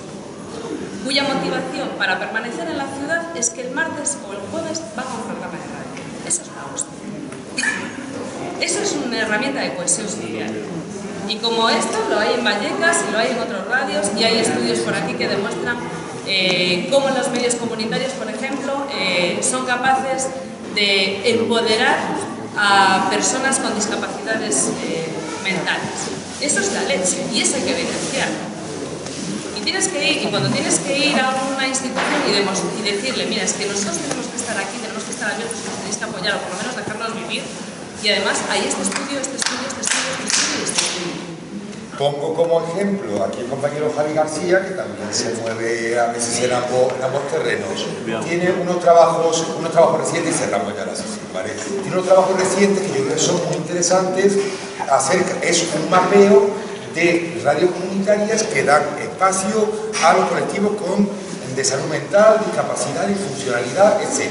cuya motivación para permanecer en la ciudad es que el martes o el jueves van a un programa de radio. Eso es la hostia. Eso es una herramienta de cohesión social. Y como esto lo hay en Vallecas y lo hay en otros radios y hay estudios por aquí que demuestran cómo los medios comunitarios, por ejemplo, son capaces de empoderar a personas con discapacidades mentales. Eso es la leche y eso hay que evidenciarlo. Y cuando tienes que ir a una institución y decirle, mira, es que nosotros tenemos que estar aquí, tenemos que estar abiertos, nos tenéis que apoyar o por lo menos dejarnos vivir. Y además hay este estudio. Pongo como ejemplo aquí el compañero Javi García, que también se mueve a veces en ambos terrenos. Tiene unos trabajos recientes, y cerramos ya la sesión, ¿vale? Tiene unos trabajos recientes que yo creo que son muy interesantes. Es un mapeo de radios comunitarias que dan espacio a los colectivos de salud mental, discapacidad, disfuncionalidad, etc.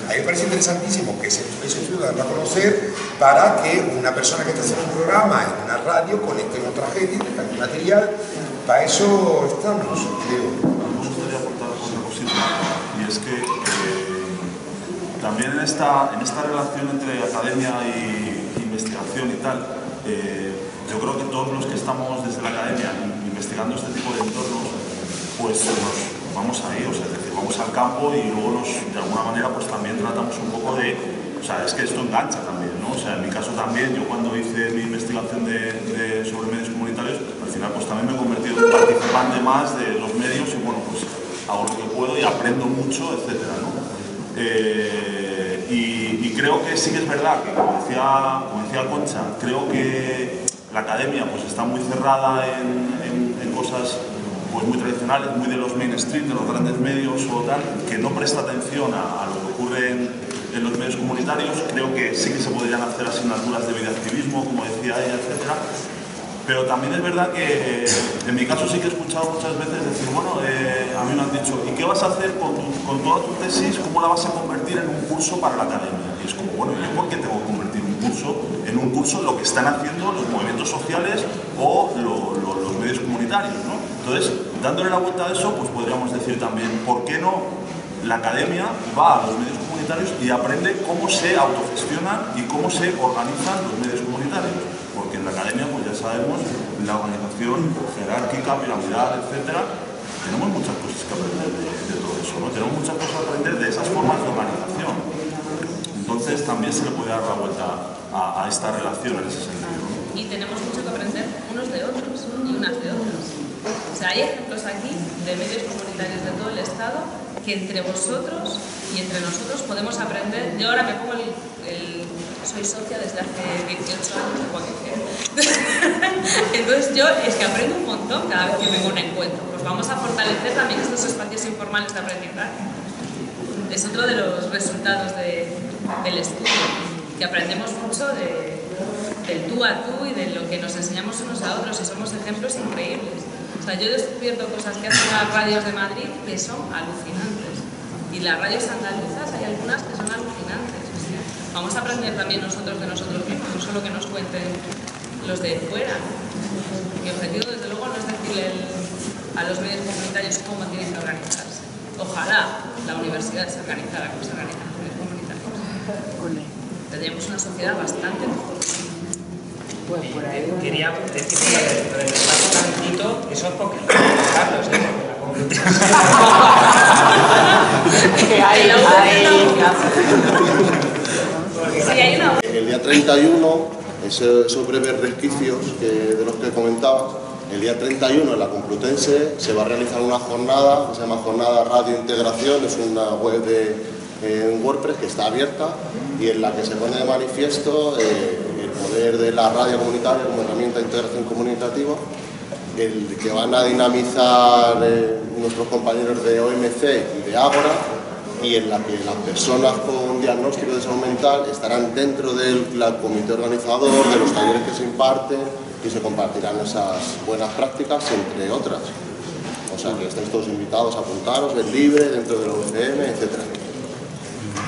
A mí me parece interesantísimo que ese estudio darlo a conocer para que una persona que está haciendo un programa en una radio conecte con otra gente, intercambie material. Para eso estamos, creo. Me gustaría aportar otra cosita, y es que también en esta relación entre academia e investigación y tal, yo creo que todos los que estamos desde la academia investigando este tipo de entornos, pues nos vamos ahí, o sea, es decir, vamos al campo y luego de alguna manera pues también tratamos un poco de, o sea, es que esto engancha también, ¿no? O sea, en mi caso también, yo cuando hice mi investigación sobre medios comunitarios, al final pues también me he convertido en participante más de los medios y bueno, pues hago lo que puedo y aprendo mucho, etcétera, ¿no? Y creo que sí que es verdad que, como decía Concha, creo que la academia pues está muy cerrada en cosas pues muy tradicionales, muy de los mainstream, de los grandes medios o tal, que no presta atención a lo que ocurre en los medios comunitarios. Creo que sí que se podrían hacer asignaturas de videoactivismo, como decía ella, etcétera. Pero también es verdad que en mi caso sí que he escuchado muchas veces decir, bueno, a mí me han dicho, ¿y qué vas a hacer con toda tu tesis? ¿Cómo la vas a convertir en un curso para la academia? Y es como, bueno, ¿yo por qué tengo que convertir un curso en un curso lo que están haciendo los movimientos sociales o los medios comunitarios, ¿no? Entonces, dándole la vuelta a eso, pues podríamos decir también, ¿por qué no la academia va a los medios comunitarios y aprende cómo se autogestionan y cómo se organizan los medios comunitarios? Porque en la academia, pues ya sabemos, la organización jerárquica, piramidal, etcétera, tenemos muchas cosas que aprender de todo eso, ¿no? Tenemos muchas cosas que aprender de esas formas de organización. Entonces, también se le puede dar la vuelta a esta relación en ese sentido, ¿no? Y tenemos mucho que aprender unos de otros y unas de otras. O sea, hay ejemplos aquí de medios comunitarios de todo el Estado que entre vosotros y entre nosotros podemos aprender. Yo ahora me pongo soy socia desde hace 18 años de Quack FM. Entonces yo es que aprendo un montón cada vez que vengo a un encuentro. Pues vamos a fortalecer también estos espacios informales de aprendizaje. Es otro de los resultados del estudio, que aprendemos mucho del tú a tú y de lo que nos enseñamos unos a otros y somos ejemplos increíbles. O sea, yo he descubierto cosas que hacen las radios de Madrid que son alucinantes. Y las radios andaluzas hay algunas que son alucinantes. O sea, vamos a aprender también nosotros de nosotros mismos, no solo que nos cuenten los de fuera. Mi objetivo, desde luego, no es decirle a los medios comunitarios cómo tienen que organizarse. Ojalá la universidad se organizara como se organizan los medios comunitarios. Tendríamos una sociedad bastante mejor. Pues por ahí. Quería decir que lo del espacio tantito, eso es porque Carlos, Que hay El día 31, esos breves resquicios de los que comentabas, el día 31 en la Complutense se va a realizar una jornada que se llama Jornada Radio Integración, es una web en WordPress que está abierta y en la que se pone de manifiesto el poder de la radio comunitaria como herramienta de integración comunicativa, el que van a dinamizar nuestros compañeros de OMC y de Ágora, y en la que las personas con diagnóstico de salud mental estarán dentro del comité organizador, de los talleres que se imparten, y se compartirán esas buenas prácticas, entre otras. O sea, que estéis todos invitados a apuntaros, es libre, dentro del OCM, etc.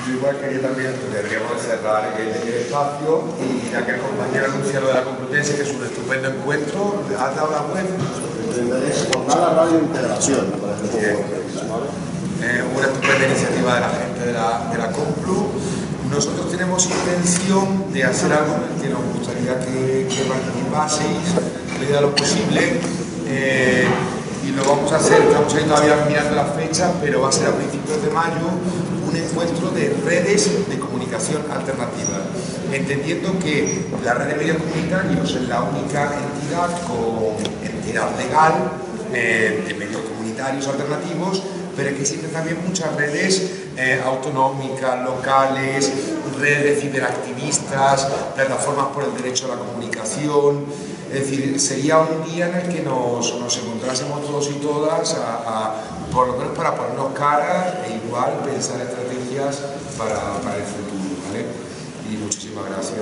Yo igual quería también, deberíamos cerrar el espacio, y ya que el compañero anunciado de la Complutense, que es un estupendo encuentro, ¿has dado la web? Es Jornada Radio Integración, me parece. Una estupenda iniciativa de la gente de la Complu. Nosotros tenemos intención de hacer algo en el que nos gustaría que participaseis, en la medida de lo posible, y lo vamos a hacer, estamos ahí todavía mirando las fechas, pero va a ser a principios de mayo, un encuentro de redes de comunicación alternativa, entendiendo que la red de medios comunitarios es la única entidad con entidad legal de medios comunitarios alternativos, pero que existen también muchas redes autonómicas, locales, redes de ciberactivistas, plataformas por el derecho a la comunicación. Es decir, sería un día en el que nos encontrásemos todos y todas, por lo menos para ponernos caras e igual pensar estrategias para el futuro, ¿vale? Y muchísimas gracias.